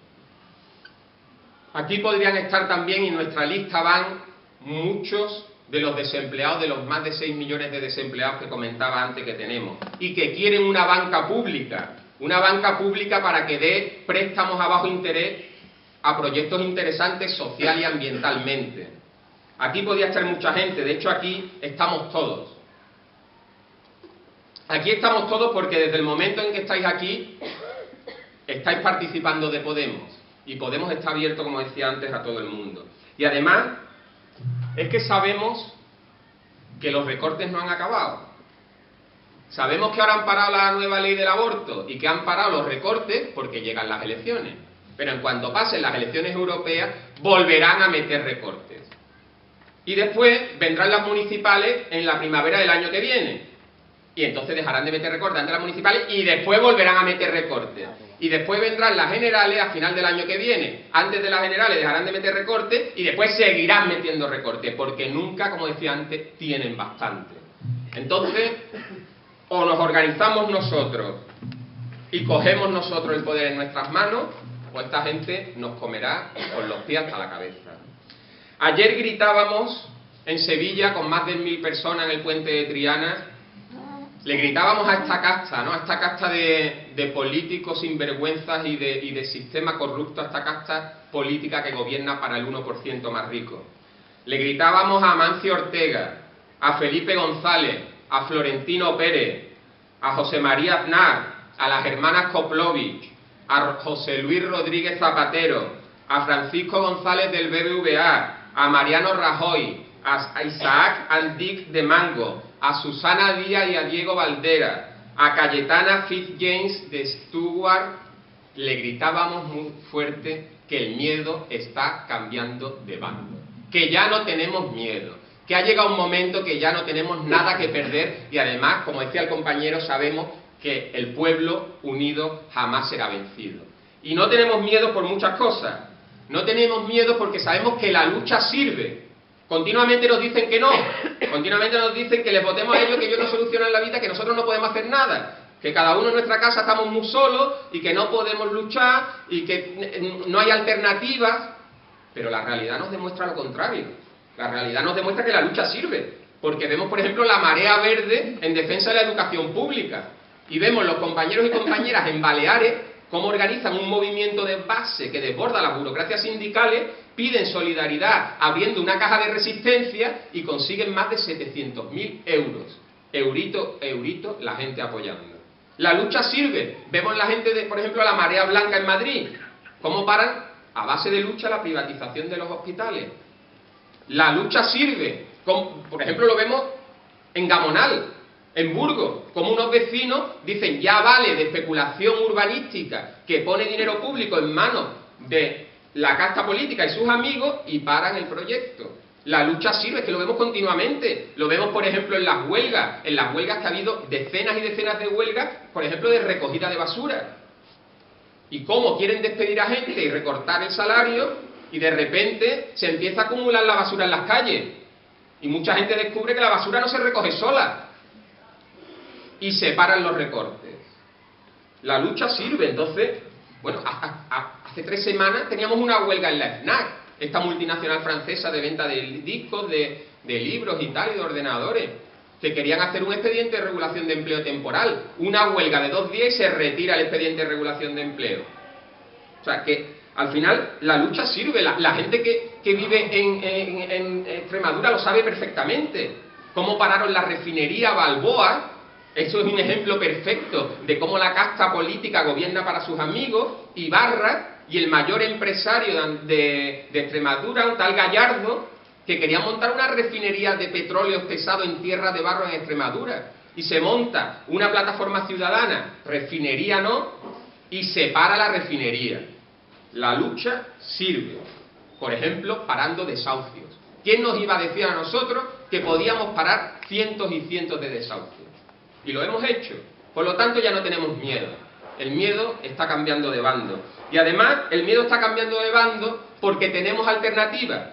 Aquí podrían estar también, y en nuestra lista van muchos de los desempleados, de los más de 6 millones de desempleados que comentaba antes que tenemos, y que quieren una banca pública para que dé préstamos a bajo interés a proyectos interesantes social y ambientalmente. Aquí podría estar mucha gente, de hecho aquí estamos todos. Aquí estamos todos porque desde el momento en que estáis aquí, estáis participando de Podemos. Y Podemos está abierto, como decía antes, a todo el mundo. Y además, es que sabemos que los recortes no han acabado. Sabemos que ahora han parado la nueva ley del aborto y que han parado los recortes porque llegan las elecciones. Pero en cuanto pasen las elecciones europeas, volverán a meter recortes. y después vendrán las municipales en la primavera del año que viene. Y entonces dejarán de meter recortes antes de las municipales y después volverán a meter recortes. Y después vendrán las generales a final del año que viene. Antes de las generales dejarán de meter recortes y después seguirán metiendo recortes, porque nunca, como decía antes, tienen bastante. Entonces, o nos organizamos nosotros y cogemos nosotros el poder en nuestras manos, o esta gente nos comerá con los pies hasta la cabeza. Ayer gritábamos en Sevilla, con más de 1000 personas en el puente de Triana, le gritábamos a esta casta, ¿no? A esta casta de políticos sinvergüenzas y de sistema corrupto, a esta casta política que gobierna para el 1% más rico. Le gritábamos a Amancio Ortega, a Felipe González, a Florentino Pérez, a José María Aznar, a las hermanas Koplovich, a José Luis Rodríguez Zapatero, a Francisco González del BBVA, a Mariano Rajoy, a Isaac Andic de Mango, a Susana Díaz y a Diego Valdera, a Cayetana Fitzjames de Stuart, le gritábamos muy fuerte que el miedo está cambiando de bando, que ya no tenemos miedo, que ha llegado un momento que ya no tenemos nada que perder y además, como decía el compañero, sabemos que el pueblo unido jamás será vencido. Y no tenemos miedo por muchas cosas. No tenemos miedo porque sabemos que la lucha sirve. Continuamente nos dicen que no, continuamente nos dicen que les votemos a ellos, que ellos no solucionan la vida, que nosotros no podemos hacer nada, que cada uno en nuestra casa estamos muy solos y que no podemos luchar y que no hay alternativas, pero la realidad nos demuestra lo contrario. La realidad nos demuestra que la lucha sirve, porque vemos, por ejemplo, la marea verde en defensa de la educación pública y vemos los compañeros y compañeras en Baleares cómo organizan un movimiento de base que desborda las burocracias sindicales, piden solidaridad abriendo una caja de resistencia y consiguen más de 700.000 euros. Eurito, la gente apoyando. La lucha sirve. Vemos la gente, por ejemplo, la Marea Blanca en Madrid, cómo paran a base de lucha la privatización de los hospitales. La lucha sirve. Por ejemplo, lo vemos en Gamonal, en Burgos, como unos vecinos dicen ya vale de especulación urbanística que pone dinero público en manos de la casta política y sus amigos y paran el proyecto. La lucha sirve, es que lo vemos continuamente. Lo vemos, por ejemplo, en las huelgas que ha habido decenas y decenas de huelgas, por ejemplo, de recogida de basura. Y cómo quieren despedir a gente y recortar el salario y de repente se empieza a acumular la basura en las calles. Y mucha gente descubre que la basura no se recoge sola. Y se paran los recortes. La lucha sirve. Entonces, bueno, hace 3 semanas teníamos una huelga en la FNAC, esta multinacional francesa de venta de discos, de libros y tal, y de ordenadores, que querían hacer un expediente de regulación de empleo temporal. Una huelga de 2 días y se retira el expediente de regulación de empleo. O sea, que al final la lucha sirve. La gente que vive en Extremadura lo sabe perfectamente. Cómo pararon la refinería Balboa. Eso es un ejemplo perfecto de cómo la casta política gobierna para sus amigos. Ibarra y el mayor empresario de Extremadura, un tal Gallardo, que quería montar una refinería de petróleos pesados en tierra de barro en Extremadura. Y se monta una plataforma ciudadana, refinería no, y se para la refinería. La lucha sirve. Por ejemplo, parando desahucios. ¿Quién nos iba a decir a nosotros que podíamos parar cientos y cientos de desahucios? Y lo hemos hecho. Por lo tanto, ya no tenemos miedo. El miedo está cambiando de bando. Y además, el miedo está cambiando de bando porque tenemos alternativas.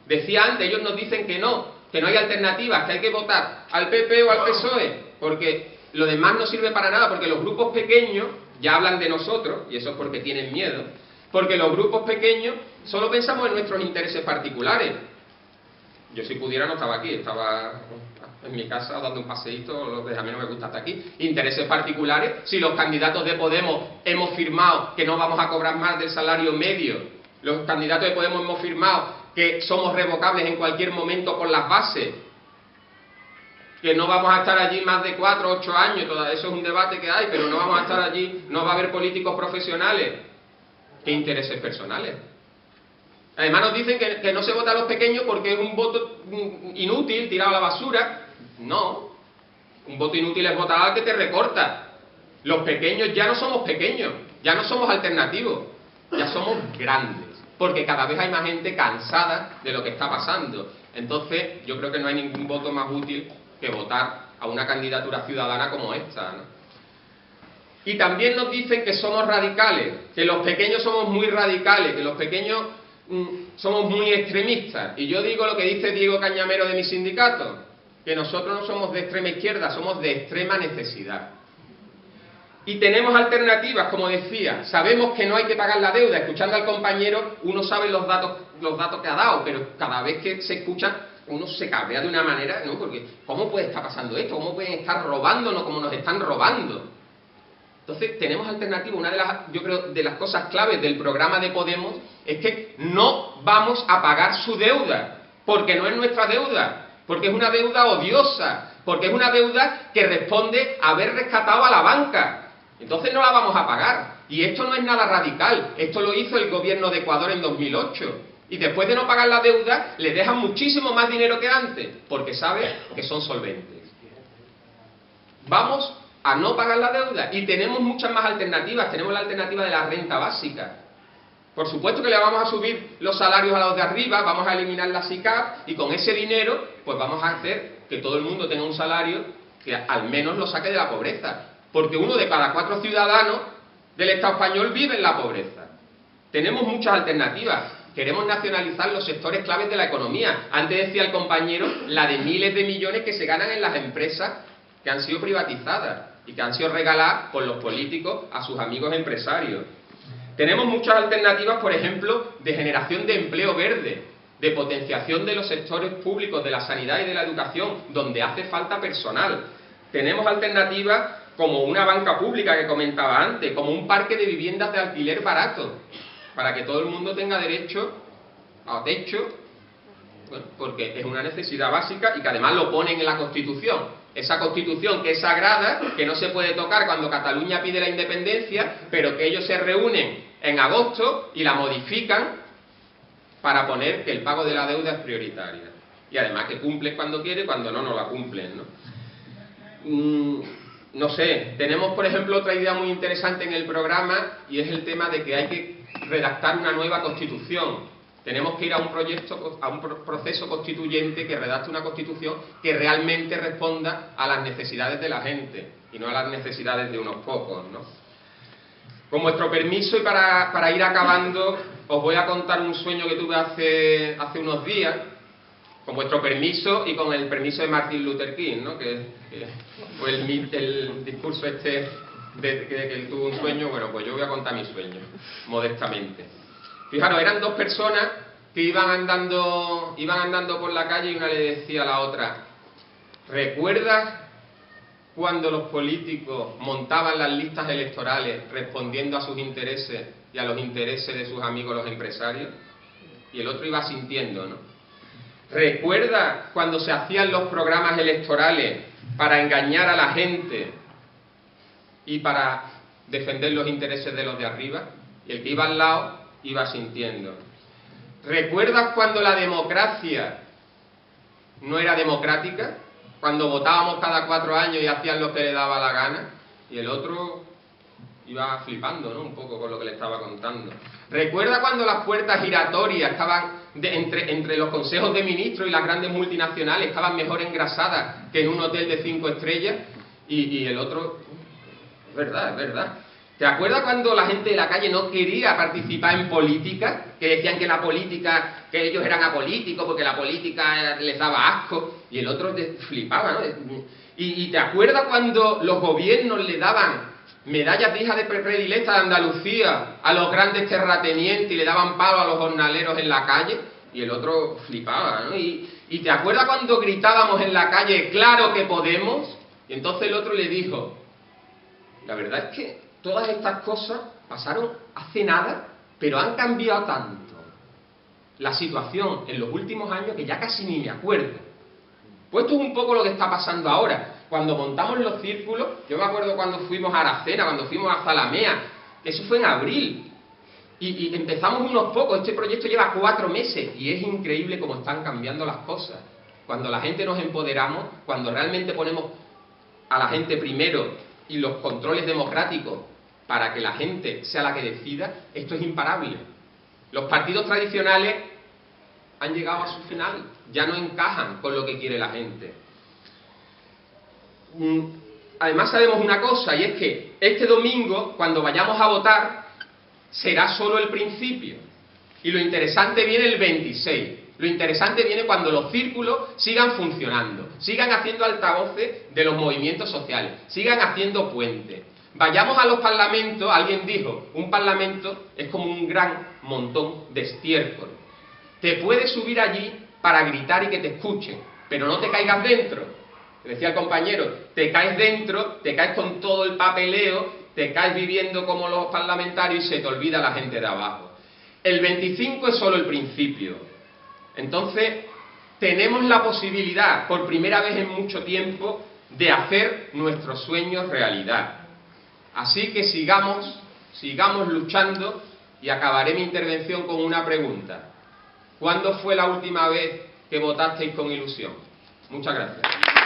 Decía antes, ellos nos dicen que no hay alternativas, que hay que votar al PP o al PSOE, porque lo demás no sirve para nada, porque los grupos pequeños ya hablan de nosotros, y eso es porque tienen miedo, porque los grupos pequeños solo pensamos en nuestros intereses particulares. Yo si pudiera no estaba aquí, estaba en mi casa dando un paseíto, a mí no me gusta estar aquí. Intereses particulares, si los candidatos de Podemos hemos firmado que no vamos a cobrar más del salario medio, los candidatos de Podemos hemos firmado que somos revocables en cualquier momento por las bases, que no vamos a estar allí más de 4 o 8 años, todo eso es un debate que hay, pero no vamos a estar allí, no va a haber políticos profesionales. ¿Qué intereses personales? Además nos dicen que no se vota a los pequeños porque es un voto inútil, tirado a la basura. No, un voto inútil es votar al que te recorta. Los pequeños ya no somos pequeños, ya no somos alternativos, ya somos grandes. porque cada vez hay más gente cansada de lo que está pasando. Entonces, yo creo que no hay ningún voto más útil que votar a una candidatura ciudadana como esta, ¿no? Y también nos dicen que somos radicales, que los pequeños somos muy radicales, que los pequeños somos muy extremistas. Y yo digo lo que dice Diego Cañamero de mi sindicato, que nosotros no somos de extrema izquierda, somos de extrema necesidad. Y tenemos alternativas, como decía, sabemos que no hay que pagar la deuda. Escuchando al compañero, uno sabe los datos que ha dado, pero cada vez que se escucha, uno se cabrea de una manera, ¿no? Porque ¿cómo puede estar pasando esto? ¿Cómo pueden estar robándonos como nos están robando? Entonces, tenemos alternativas. Una de las, yo creo, de las cosas claves del programa de Podemos es que no vamos a pagar su deuda, porque no es nuestra deuda, porque es una deuda odiosa, porque es una deuda que responde a haber rescatado a la banca. Entonces no la vamos a pagar. Y esto no es nada radical. Esto lo hizo el gobierno de Ecuador en 2008. Y después de no pagar la deuda, le dejan muchísimo más dinero que antes, porque sabe que son solventes. Vamos a no pagar la deuda. Y tenemos muchas más alternativas. Tenemos la alternativa de la renta básica. Por supuesto que le vamos a subir los salarios a los de arriba, vamos a eliminar la SICAP, y con ese dinero, pues vamos a hacer que todo el mundo tenga un salario que al menos lo saque de la pobreza. Porque 1 de cada 4 ciudadanos del Estado español vive en la pobreza. Tenemos muchas alternativas. Queremos nacionalizar los sectores claves de la economía. Antes decía el compañero la de miles de millones que se ganan en las empresas que han sido privatizadas y que han sido regaladas por los políticos a sus amigos empresarios. Tenemos muchas alternativas, por ejemplo, de generación de empleo verde, de potenciación de los sectores públicos, de la sanidad y de la educación, donde hace falta personal. Tenemos alternativas como una banca pública que comentaba antes, como un parque de viviendas de alquiler barato, para que todo el mundo tenga derecho a techo, bueno, porque es una necesidad básica y que además lo ponen en la Constitución. Esa Constitución que es sagrada, que no se puede tocar cuando Cataluña pide la independencia, pero que ellos se reúnen en agosto y la modifican para poner que el pago de la deuda es prioritaria. Y además que cumplen cuando quiere, cuando no, no la cumplen, ¿no? No sé, tenemos por ejemplo otra idea muy interesante en el programa, y es el tema de que hay que redactar una nueva constitución. Tenemos que ir a un proceso constituyente que redacte una constitución que realmente responda a las necesidades de la gente y no a las necesidades de unos pocos, ¿no? Con vuestro permiso y para ir acabando, os voy a contar un sueño que tuve hace unos días, con vuestro permiso y con el permiso de Martin Luther King, ¿no? Que fue el discurso este de que él tuvo un sueño. Bueno, pues yo voy a contar mi sueño, modestamente. Fijaros, eran 2 personas que iban andando por la calle y una le decía a la otra: ¿recuerdas cuando los políticos montaban las listas electorales respondiendo a sus intereses y a los intereses de sus amigos los empresarios? Y el otro iba sintiendo, ¿no? ¿Recuerdas cuando se hacían los programas electorales para engañar a la gente y para defender los intereses de los de arriba? Y el que iba al lado iba sintiendo. ¿Recuerdas cuando la democracia no era democrática? Cuando votábamos cada 4 años y hacían lo que le daba la gana. Y el otro iba flipando, ¿no? Un poco con lo que le estaba contando. ¿Recuerda cuando las puertas giratorias estaban entre los consejos de ministros y las grandes multinacionales estaban mejor engrasadas que en un hotel de 5 estrellas? Y el otro... Es verdad. ¿Te acuerdas cuando la gente de la calle no quería participar en política? Que decían que la política, que ellos eran apolíticos porque la política les daba asco. Y el otro flipaba, ¿no? ¿Y te acuerdas cuando los gobiernos le daban medallas de hija de predilecta de Andalucía a los grandes terratenientes y le daban palo a los jornaleros en la calle? Y el otro flipaba, ¿no? ¿Y te acuerdas cuando gritábamos en la calle: ¡claro que podemos! Y entonces el otro le dijo: la verdad es que todas estas cosas pasaron hace nada, pero han cambiado tanto la situación en los últimos años que ya casi ni me acuerdo. Pues esto es un poco lo que está pasando ahora. Cuando montamos los círculos, yo me acuerdo cuando fuimos a Aracena, cuando fuimos a Zalamea, eso fue en abril, y empezamos unos pocos. Este proyecto lleva 4 meses y es increíble cómo están cambiando las cosas. Cuando la gente nos empoderamos, cuando realmente ponemos a la gente primero y los controles democráticos para que la gente sea la que decida, esto es imparable. Los partidos tradicionales han llegado a su final, ya no encajan con lo que quiere la gente. Además sabemos una cosa, y es que este domingo, cuando vayamos a votar, será solo el principio. Y lo interesante viene el 26. Lo interesante viene cuando los círculos sigan funcionando, sigan haciendo altavoces de los movimientos sociales, sigan haciendo puentes. Vayamos a los parlamentos, alguien dijo, un parlamento es como un gran montón de estiércol. Te puedes subir allí para gritar y que te escuchen, pero no te caigas dentro. Decía el compañero, te caes dentro, te caes con todo el papeleo, te caes viviendo como los parlamentarios y se te olvida la gente de abajo. El 25 es solo el principio. Entonces, tenemos la posibilidad, por primera vez en mucho tiempo, de hacer nuestros sueños realidad. Así que sigamos luchando, y acabaré mi intervención con una pregunta. ¿Cuándo fue la última vez que votasteis con ilusión? Muchas gracias.